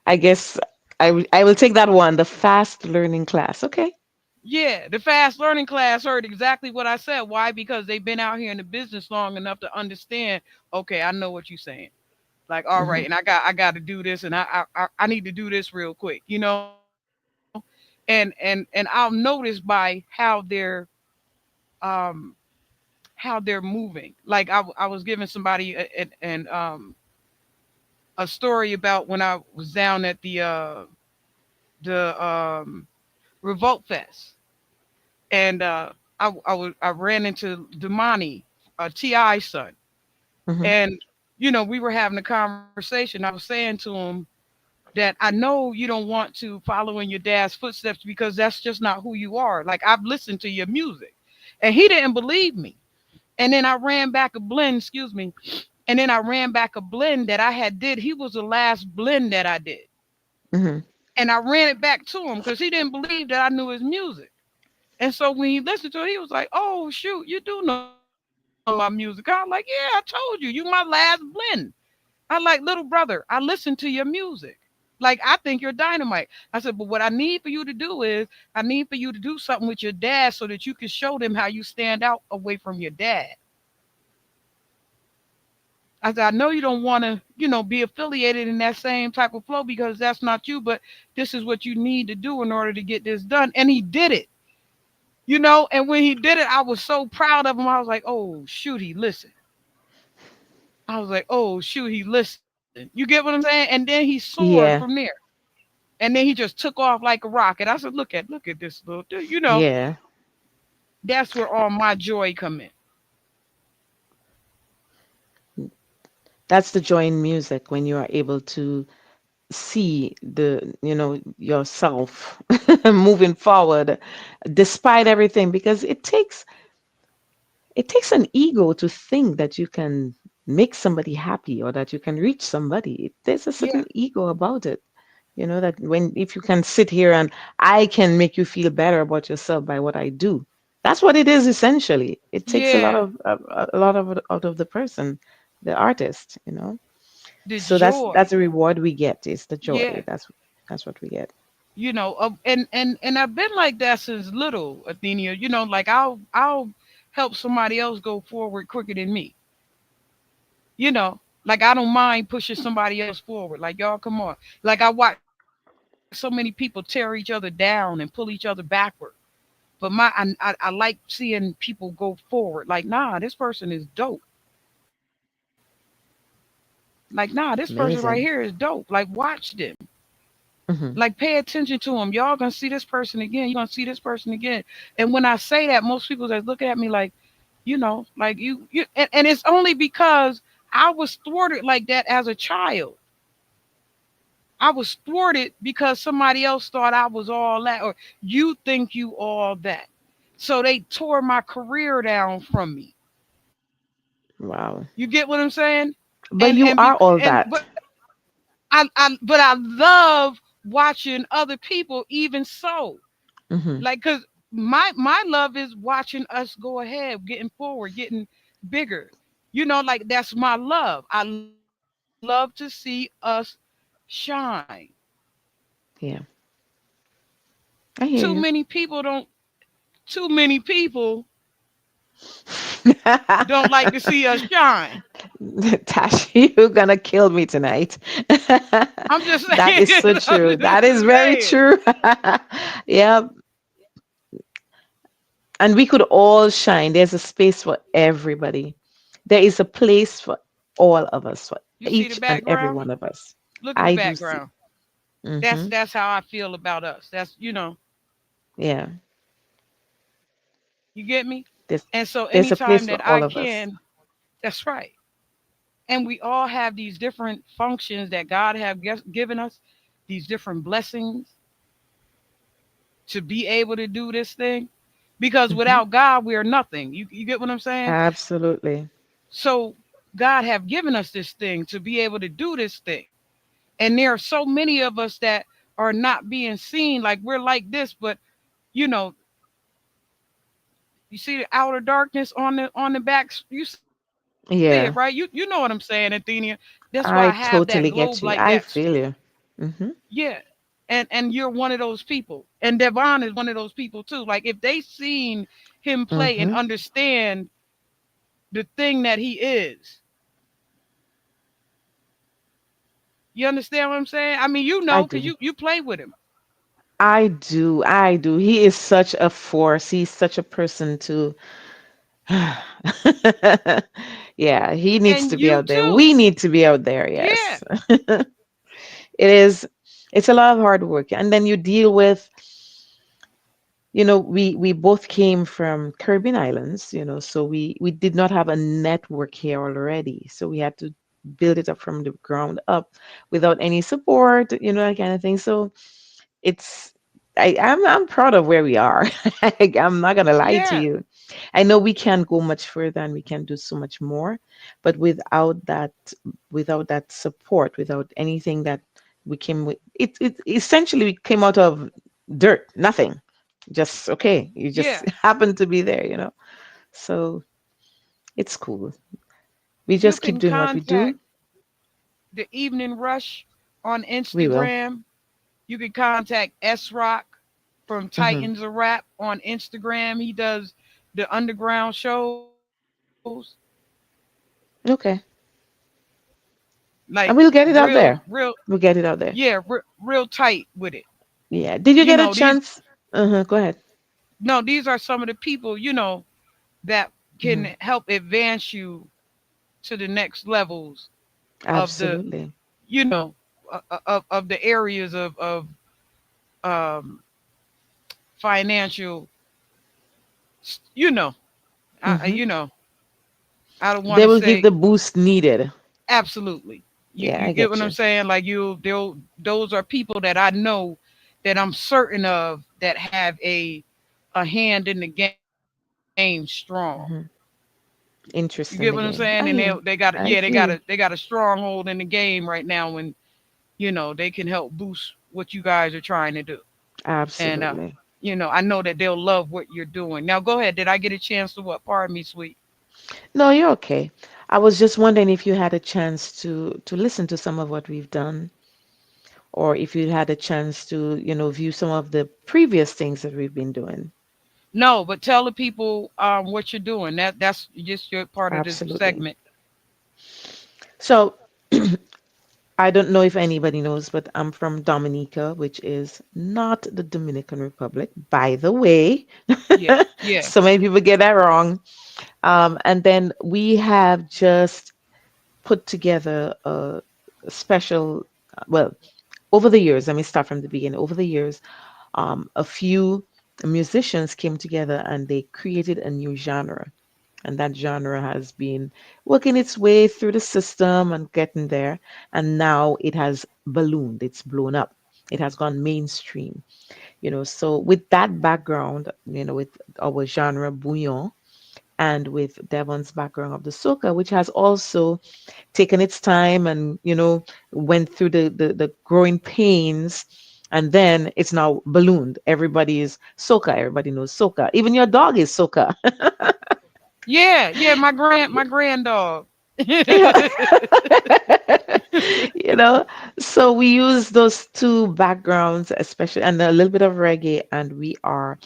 I guess I will take that one, the fast learning class. Okay. yeah. The fast learning class heard exactly what I said. Why? Because they've been out here in the business long enough to understand. Okay, I know what you're saying. Like, all Hmm. right, and I got to do this, and I need to do this real quick. And I'll notice by um how they're moving. Like, I was giving somebody a story about when I was down at the Revolt Fest, and I ran into Damani, Ti's son, Hmm. and we were having a conversation. I was saying to him that I know you don't want to follow in your dad's footsteps, because that's just not who you are. Like, I've listened to your music, and he didn't believe me. And then I ran back a blend, excuse me, and then I ran back a blend that I had did. He was the last blend that I did, Hmm. and I ran it back to him because he didn't believe that I knew his music. And so when he listened to it, he was like, "Oh shoot, you do know my music." I'm like, "Yeah, I told you, you my last blend." I like, "Little brother, I listen to your music. Like, I think you're dynamite." I said, "But what I need for you to do is, I need for you to do something with your dad so that you can show them how you stand out away from your dad." I said, "I know you don't want to, be affiliated in that same type of flow, because that's not you, but this is what you need to do in order to get this done." And he did it. And when he did it, I was so proud of him. I was like, "Oh shoot, he listened." I was like, "Oh shoot, he listened." You get what I'm saying? And then he soared from Yeah. there. And then he just took off like a rocket. I said, look at this little dude. Yeah. That's where all my joy come in. That's the joy in music when you are able to see yourself moving forward despite everything, because it takes an ego to think that you can make somebody happy or that you can reach somebody. There's a Yeah, certain ego about it. That when if you can sit here and I can make you feel better about yourself by what I do. That's what it is essentially. It takes a lot yeah. of a lot of it out of the person, the artist. The So that's joy. the reward we get is the Yeah. joy. That's what we get. And I've been like that since little, Athenia. Like, I'll help somebody else go forward quicker than me. Like, I don't mind pushing somebody else forward. Like, y'all, come on. Like, I watch so many people tear each other down and pull each other backward. But I like seeing people go forward. Like, nah, this person is dope. Like, nah, this person right Amazing. here is dope. Like, watch them. Hmm. Like, pay attention to them. Y'all gonna see this person again. You gonna see this person again. And when I say that, most people just look at me like, like and it's only because I was thwarted like that as a child. I was thwarted because somebody else thought I was all that, or you think you all that. So they tore my career down from me. Wow. You get what I'm saying? But you are all And that. but I love watching other people even so. Hmm. Like, cause my love is watching us go ahead, getting forward, getting bigger. Like, that's my love. I love to see us shine. Yeah, I Too hear you. many people don't too many people don't like to see us shine. Tash, you're gonna kill me tonight. I'm just That saying. is so I'm true. just That is very saying. true. Yeah, and we could all shine. There's a space for everybody. There is a place for all of us, for You see the each and every background? one of us. Look at the I do see. background. That's Hmm. that's how I feel about us. Yeah, You get me? there's And so there's a place anytime for that I all of us. can, that's right. And we all have these different functions that God have given us, these different blessings to be able to do this thing. Because Hmm. without God, we are nothing. You get what I'm saying? Absolutely. So God have given us this thing to be able to do this thing. And there are so many of us that are not being seen. Like, we're like this, but you know, you see the outer darkness on the back. You see it, right? You know Yeah, what I'm saying, Athenia. That's why I have that I globe like totally that. get you. I feel you. Hmm. Yeah. And you're one of those people. And Devon is one of those people too. Like, if they seen him play and Hmm. understand the thing that he is, you understand what I'm saying? I mean, I because do. you play with him. I do. I do. He is such a force. He's such a person to. Yeah, he needs And to be you out there. too. We need to be out there. Yeah. Yes. It is. It's a lot of hard work. And then you deal with, we both came from Caribbean islands, so we did not have a network here already. So we had to build it up from the ground up without any support, that kind of thing. So it's I'm proud of where we are. I'm not gonna lie to Yeah. you. I know we can go much further and we can do so much more, but without that support, without anything that we came with, it essentially we came out of dirt, nothing. Just okay. You just Yeah. happen to be there. So it's cool. We You just keep can doing what we do. contact the Evening Rush on We will. Instagram. You can contact S Rock from Hmm. Titans of Rap on Instagram. He does the underground shows, Okay. like And we'll get it out real, there. real, We'll get it out there. yeah, real tight with it. Yeah. Did you You get a know, these chance? Uh-huh. Go ahead. no, these are some of the people, that Hmm. can help advance you to the next levels of the, Absolutely. you know, of the areas of um financial, you know, Hmm. I don't want They to will give say the boost needed. absolutely. You Yeah, you I get what get I'm you. saying? Like, those are people that I know, that I'm certain of, that have a hand in the game strong. Hmm. You get what Interest I'm in the saying? game. And I hear you. they got, I yeah, feel you. they got a stronghold in the game right now, when they can help boost what you guys are trying to do. And Absolutely. I know that they'll love what you're doing. Now go ahead. Did I get a chance to what? Pardon me, sweet. No, you're okay. I was just wondering if you had a chance to listen to some of what we've done, or if you had a chance to, view some of the previous things that we've been doing. No, but tell the people what you're doing. That's just your part of this Absolutely. segment. So I don't know if anybody knows, but I'm from Dominica, which is not the Dominican Republic, by the way. Yeah, yeah. So many people get that wrong. And then we have just put together a special, well, over the years, let me start from the beginning. Over the years, a few musicians came together and they created a new genre. And that genre has been working its way through the system and getting there. And now it has ballooned, it's blown up, it has gone mainstream. So with that background, with our genre bouillon, and with Devon's background of the soca, which has also taken its time and went through the growing pains, and then it's now ballooned. Everybody is soca, everybody knows soca, even your dog is soca. Yeah, yeah, my grand dog. Yeah. you know so we use those two backgrounds, especially, and a little bit of reggae, and we are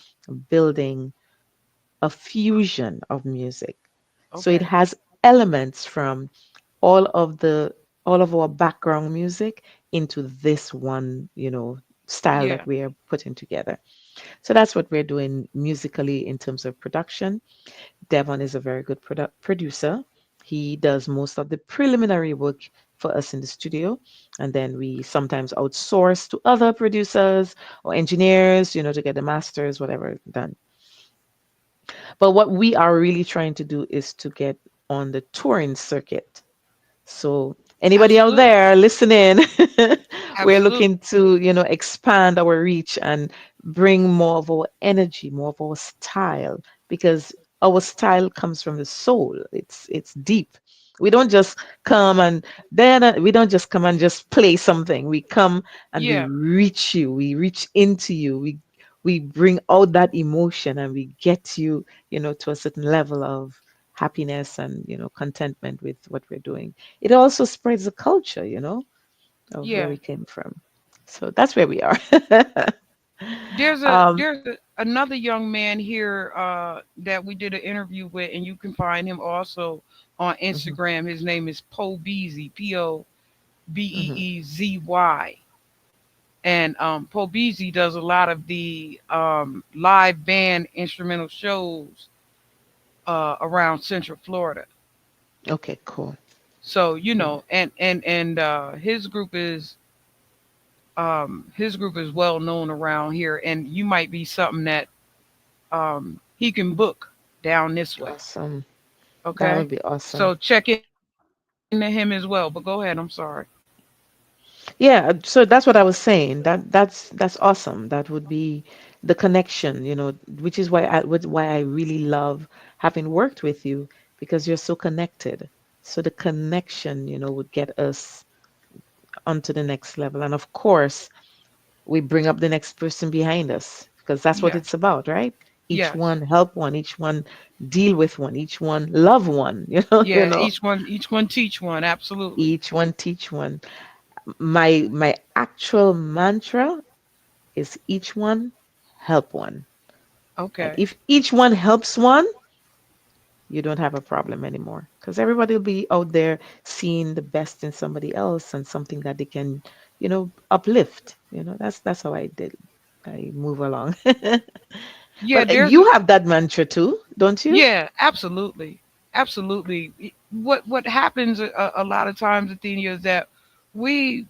building a fusion of music. So it Okay. has elements from all of the all of our background music into this one, style Yeah. that we are putting together. So that's what we're doing musically in terms of production. Devon is a very good producer. He does most of the preliminary work for us in the studio, and then we sometimes outsource to other producers or engineers, to get the masters, whatever done. But what we are really trying to do is to get on the touring circuit. So anybody out Absolutely. there listening, we're Absolutely. looking to, expand our reach and bring more of our energy, more of our style, because our style comes from the soul. It's deep. We don't just come and then we don't just come and just play something. We come and we Yeah. reach you. We reach into you. We bring out that emotion and we get you, to a certain level of happiness and contentment with what we're doing. It also spreads the culture, of where Yeah. we came from. So that's where we are. um, Another young man here that we did an interview with, and you can find him also on mhm, Instagram. His name is Poe Beezy, mhm. Pobeezy, and Poe Beezy does a lot of the live band instrumental shows around Central Florida. Okay, cool, So cool. and his group is well known around here, and you might be something that he can book down this way. Awesome. That Okay, would be awesome. so check into him as well. But go ahead. I'm sorry. Yeah, so that's what I was saying. That's awesome. That would be the connection, which is why I really love having worked with you, because you're so connected. So the connection, would get us onto the next level. And of course, we bring up the next person behind us, because that's what Yeah. it's about, right? Each Yes. one help one, each one deal with one, each one love one, Yeah. Each one teach one. Absolutely. each one teach one. My actual mantra is each one help one. And Okay. if each one helps one, you don't have a problem anymore, because everybody will be out there seeing the best in somebody else and something that they can, uplift. That's how I move along. Yeah. But There's. you have that mantra too, don't you? Yeah. Absolutely. Absolutely. What happens a lot of times, Athenia, is that we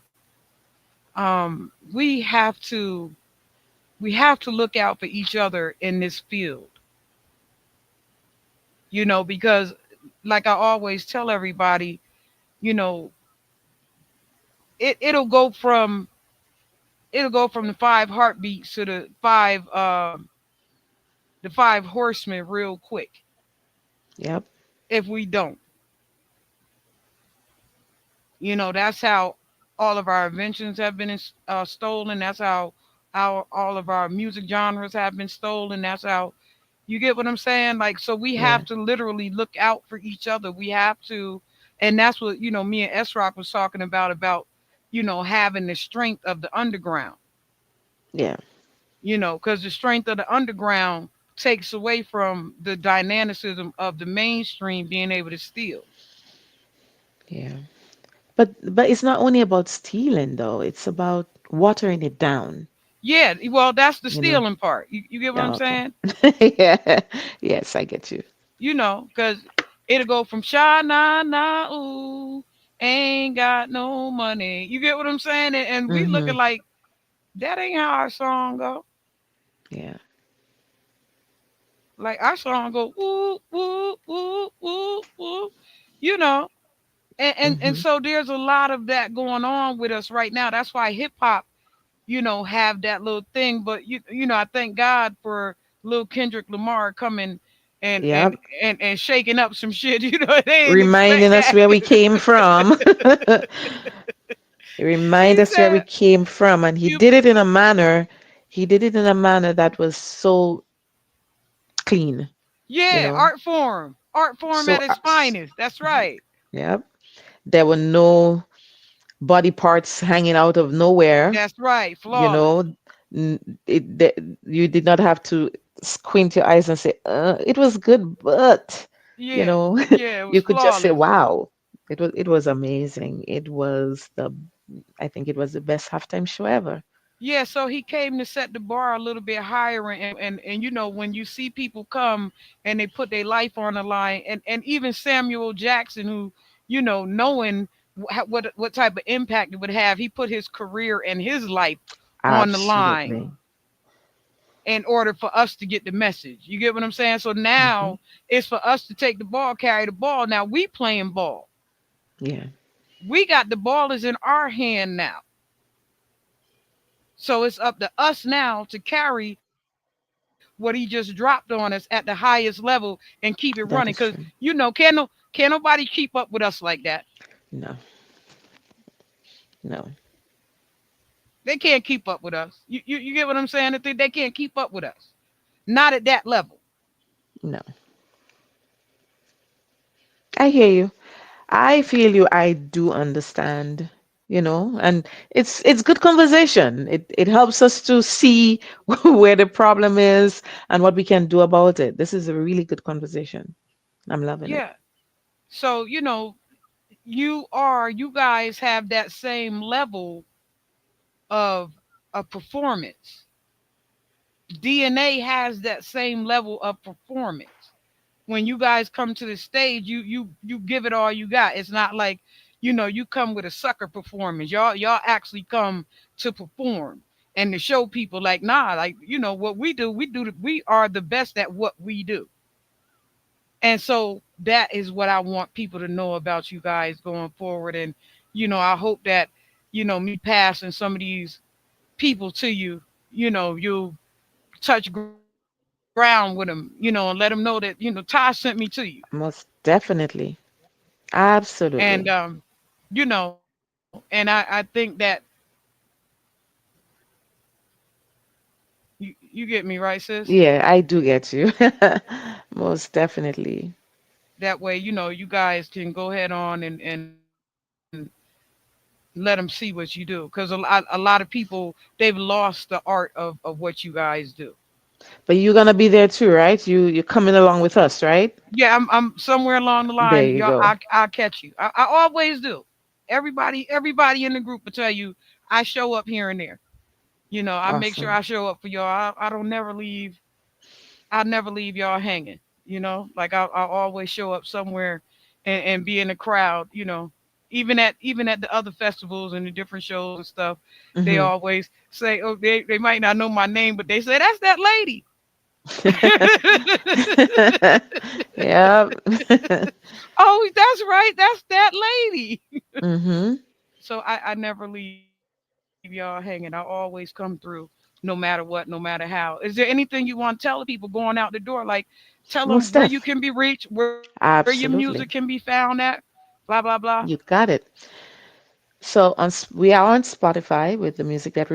we have to look out for each other in this field, because like I always tell everybody, you know it'll go from the five heartbeats to the five horsemen real quick Yep. if we don't. That's how all of our inventions have been stolen. That's how all of our music genres have been stolen. That's how, you get what I'm saying? Like, so we have Yeah. to literally look out for each other. We have to, and that's what, me and S Rock was talking about, having the strength of the underground, Yeah. because the strength of the underground takes away from the dynamicism of the mainstream being able to steal. Yeah. But it's not only about stealing though. It's about watering it down, Yeah, well, that's the you know. stealing part. You get what I'm Yeah, saying? okay. Yeah. Yes, I get you. Because it'll go from sha na na ooh. Ain't got no money. You get what I'm saying? And we looking Mm-hmm. like that ain't how our song go. Yeah. Like our song go woo woo woo woo woo. You know. And Mm-hmm. so there's a lot of that going on with us right now. That's why hip hop, have that little thing. But I thank God for little Kendrick Lamar coming and and Yep. and shaking up some shit. They ain't expect Reminding us that. where we came from. Remind He us where we said, came from, and "You, he did it in a manner that was so clean, you yeah, know. art form So, at its finest. That's right. yeah, there were no body parts hanging out of nowhere, That's right. you Flawless. know. You did not have to squint your eyes and say, it was good, but, you Yeah, know, yeah, it was you could just say, flawless. wow, it was amazing. I think it was the best halftime show ever. Yeah, so he came to set the bar a little bit higher, and when you see people come and they put their life on the line, and even Samuel Jackson, who knowing what type of impact it would have, he put his career and his life on the line Absolutely. in order for us to get the message. You get what I'm saying? So Hmm. now it's for us to take the ball, carry the ball. Now we playing ball. Yeah, We got the ball is in our hand now. So it's up to us now to carry what he just dropped on us at the highest level and keep it running. Cause that is true. can't nobody keep up with us like that. No, no, They can't keep up with us. You get what I'm saying? They can't keep up with us. Not at that level. no. I hear you. I feel you. I do understand, and it's good conversation. It helps us to see where the problem is and what we can do about it. This is a really good conversation. I'm loving it. Yeah. So, you guys have that same level of performance. DNA has that same level of performance. When you guys come to the stage, you give it all you got. It's not like, you come with a sucker performance. Y'all actually come to perform and to show people like, nah, like, what we are the best at what we do. And so that is what I want people to know about you guys going forward. And I hope that me passing some of these people to you, you'll touch ground with them, and let them know that Ty sent me to you. Most definitely. And Absolutely. and I think that you get me right, sis. Yeah, I do get you. Most definitely. That way, you guys can go ahead on and let them see what you do, because a lot of people, they've lost the art of what you guys do. But you're gonna be there too, right? You're coming along with us, right? Yeah, I'm somewhere along the There line, you y'all. go. I'll catch you. I always do. Everybody in the group will tell you I show up here and there. I make sure Awesome. I show up for y'all. I don't never leave. I never leave y'all hanging. Like I always show up somewhere and be in the crowd. Even at the other festivals and the different shows and stuff, they Hmm. always say, oh, they might not know my name, but they say that's that lady. Yeah. Oh, that's right. That's that lady. Hmm. So I never leave y'all hanging. I always come through no matter what, no matter how. Is there anything you want to tell the people going out the door? Like, tell them where you Most can be def. reached, where your music can be found Absolutely. at, blah, blah, blah. You got it. So we are on Spotify with the music that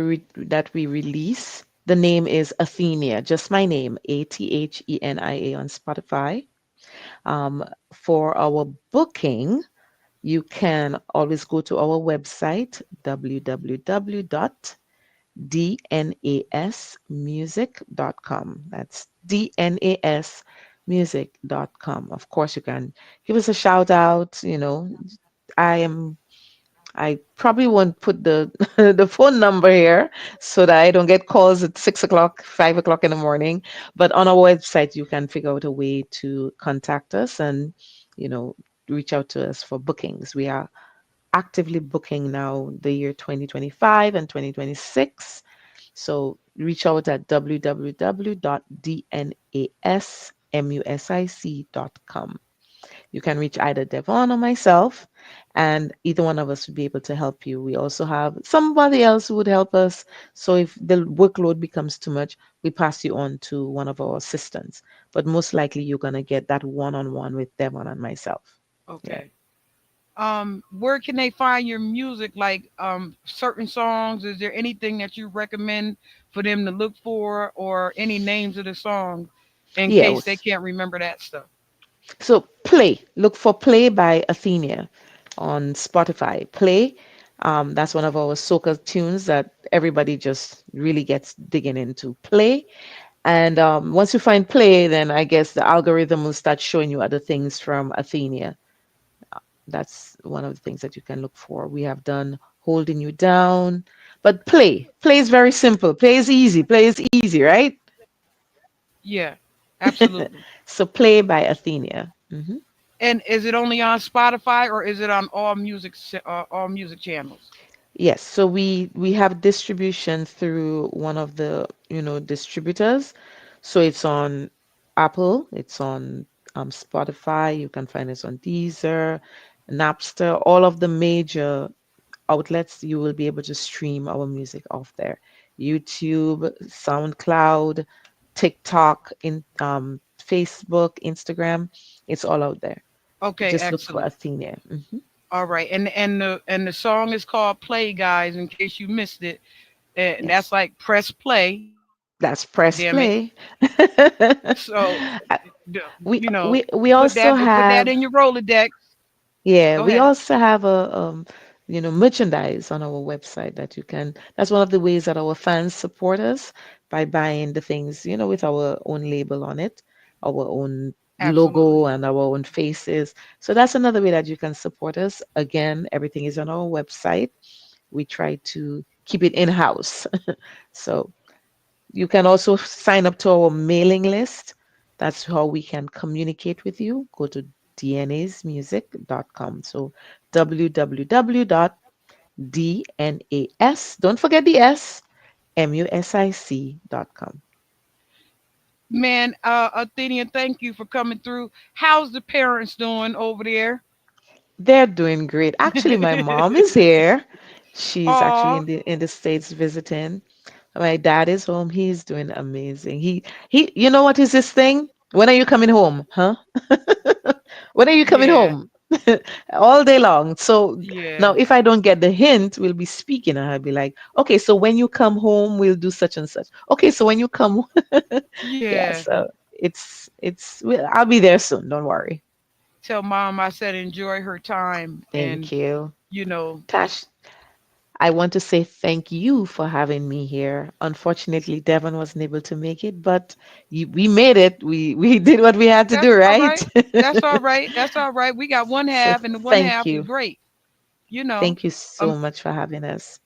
we release. The name is Athenia, just my name, Athenia on Spotify. For our booking, you can always go to our website, www.dnasmusic.com. That's dnasmusic.com. Of course, you can give us a shout out. I am I probably won't put the the phone number here so that I don't get calls at 6 o'clock, 5 o'clock in the morning. But on our website, you can figure out a way to contact us and, you know, reach out to us for bookings. We are actively booking now the year 2025 and 2026. So reach out at www.dnasmusic.com. You can reach either Devon or myself, and either one of us would be able to help you. We also have somebody else who would help us. So if the workload becomes too much, we pass you on to one of our assistants. But most likely, you're going to get that one on one with Devon and myself. Yeah. Okay. Where can they find your music? Like certain songs. Is there anything that you recommend for them to look for, or any names of the song, in Yeah. case they can't remember that stuff? So Play. Look for Play by Athenia on Spotify. Play. That's one of our soca tunes that everybody just really gets digging into. Play. And once you find Play, then I guess the algorithm will start showing you other things from Athenia. That's one of the things that you can look for. We have done Holding You Down. But Play. Play is very simple. Play is easy. Play is easy, right? Yeah, absolutely. So Play by Athenia. And is it only on Spotify, or is it on all music channels? Yes, so we have distribution through one of the, distributors. So it's on Apple, it's on Spotify, you can find us on Deezer, Napster, all of the major outlets you will be able to stream our music off there. YouTube, SoundCloud, TikTok, in Facebook, Instagram, it's all out there. Okay, Just look for excellent. Athenia. All right, and the song is called "Play," guys. In case you missed it, and that's Yes, like press play. that's Damn press it! play. So, d- we you know, we also put that have in your Rolodex. yeah, Go we ahead. also have a merchandise on our website that you can. That's one of the ways that our fans support us by buying the things, with our own label on it, our own logo Absolutely. and our own faces. So that's another way that you can support us. Again, everything is on our website. We try to keep it in-house. So you can also sign up to our mailing list. That's how we can communicate with you. Go to dnasmusic.com. So www.dnas, don't forget the S, music.com. Man, Athenia, thank you for coming through. How's the parents doing over there? They're doing great. Actually, my mom is here. She's actually Oh, in the States visiting. My dad is home. He's doing amazing. He you know what is this thing? When are you coming home? Huh? When are you coming yeah, home? All day long. So now yeah, if I don't get the hint, we'll be speaking and I'll be like, okay, so when you come home, we'll do such and such. Okay, so when you come yeah, yeah. so I'll be there soon, don't worry. Tell mom I said enjoy her time, Thank and you. you know, Tash, I want to say thank you for having me here. Unfortunately, Devon wasn't able to make it, but we made it. We did what we had to that's do, all right? right. That's all right. That's all right. We got one So half, and the one thank half is you. great. You know, Thank you um, so much for having us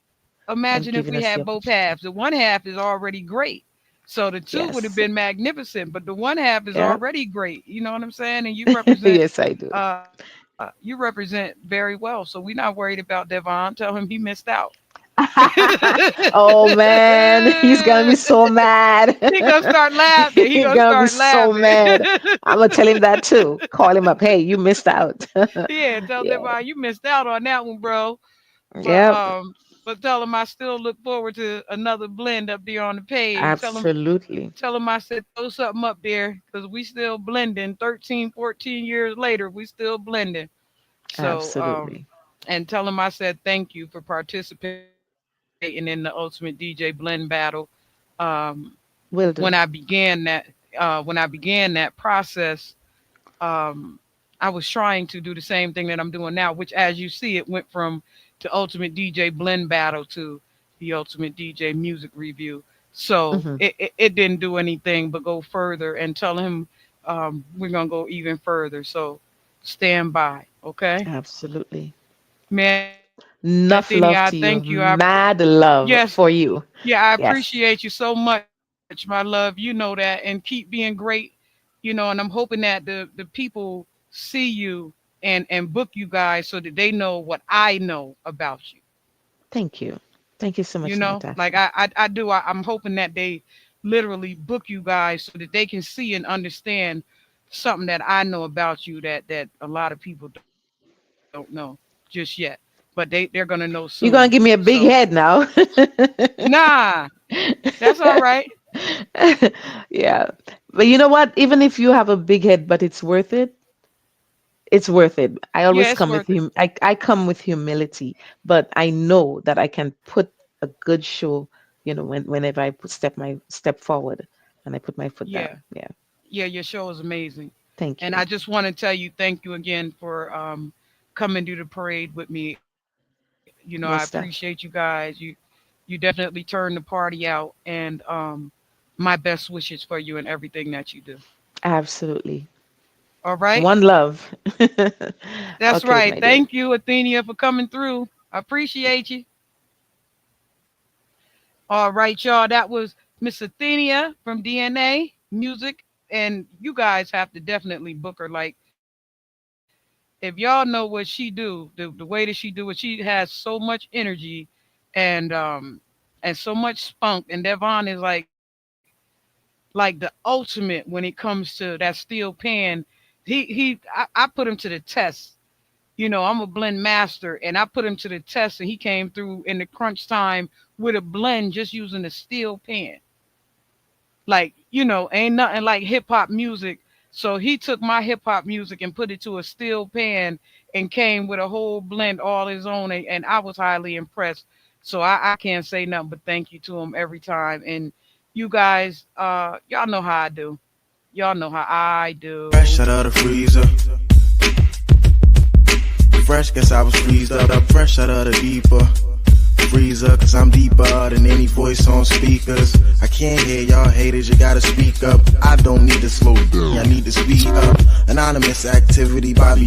and imagine if giving we us the had both opportunity. halves. The one half is already great. So the two would have Yes. been magnificent, but the one half is Yeah. already great. You know what I'm saying? And you represent Yes, I do. you represent very well. So we're not worried about Devon. Tell him he missed out. Oh man, he's gonna be so mad. He gonna start laughing. He He's gonna gonna be start so laughing. mad. I'm gonna tell him that too. Call him up. Hey, you missed out. Yeah, tell Yeah. Devon you missed out on that one, bro. But Yep. tell him I still look forward to another blend up there on the page. Absolutely. Tell him I said throw something up there because we still blending. 13, 14 years later, we still blending. So Absolutely. and tell him I said thank you for participating in the Ultimate DJ Blend Battle. Um, when I Will do. began that process, um, I was trying to do the same thing that I'm doing now, which, as you see, it went from the Ultimate DJ Blend Battle to the Ultimate DJ Music Review. So Hmm. it didn't do anything but go further and tell him we're gonna go even further. So stand by, okay? Absolutely. Man, Athenia, I thank Enough you. love to you. Yes, Mad love yeah, I for you. appreciate you so Yes. much, my love. You know that, and keep being great. And I'm hoping that the people see you and book you guys so that they know what I know about you. Thank you. Thank you so You much, know, like Natasha. I do. I'm hoping that they literally book you guys so that they can see and understand something that I know about you that a lot of people don't know just yet, but they're gonna know soon. You're gonna So give me a big head now. nah, that's all right. Yeah. But you know what? Even if you have a big head, but it's worth it, it's worth it. I Yeah, always it's come with worth it. I come with humility, but I know that I can put a good show, whenever I step forward and I put my foot Yeah, down. Yeah. yeah, your show is amazing, Thank and you. I just want to tell you thank you again for coming to the parade with me. I appreciate you Yes, guys. sir. You definitely turned the party out, and my best wishes for you and everything that you do. Absolutely. All right. One love. That's Okay, right. my dear. Thank you, Athenia, for coming through. I appreciate you. All right, y'all. That was Miss Athenia from D.N.A. Music. And you guys have to definitely book her. Like, if y'all know what she do, the way that she do it, she has so much energy and and so much spunk. And Devon is like the ultimate when it comes to that steel pan. I put him to the test. I'm a blend master, and I put him to the test, and he came through in the crunch time with a blend just using a steel pan. Like, ain't nothing like hip hop music. So he took my hip hop music and put it to a steel pan and came with a whole blend all his own, and I was highly impressed. So I can't say nothing but thank you to him every time. And you guys, y'all know how I do. Y'all know how I Fresh do. out of the freezer. Fresh, guess I was freezed up. Fresh out of the deeper freezer, cause I'm deeper than any voice on speakers. I can't hear y'all haters, you gotta speak up. I don't need to slow down, I need to speed up. Anonymous activity, Bobby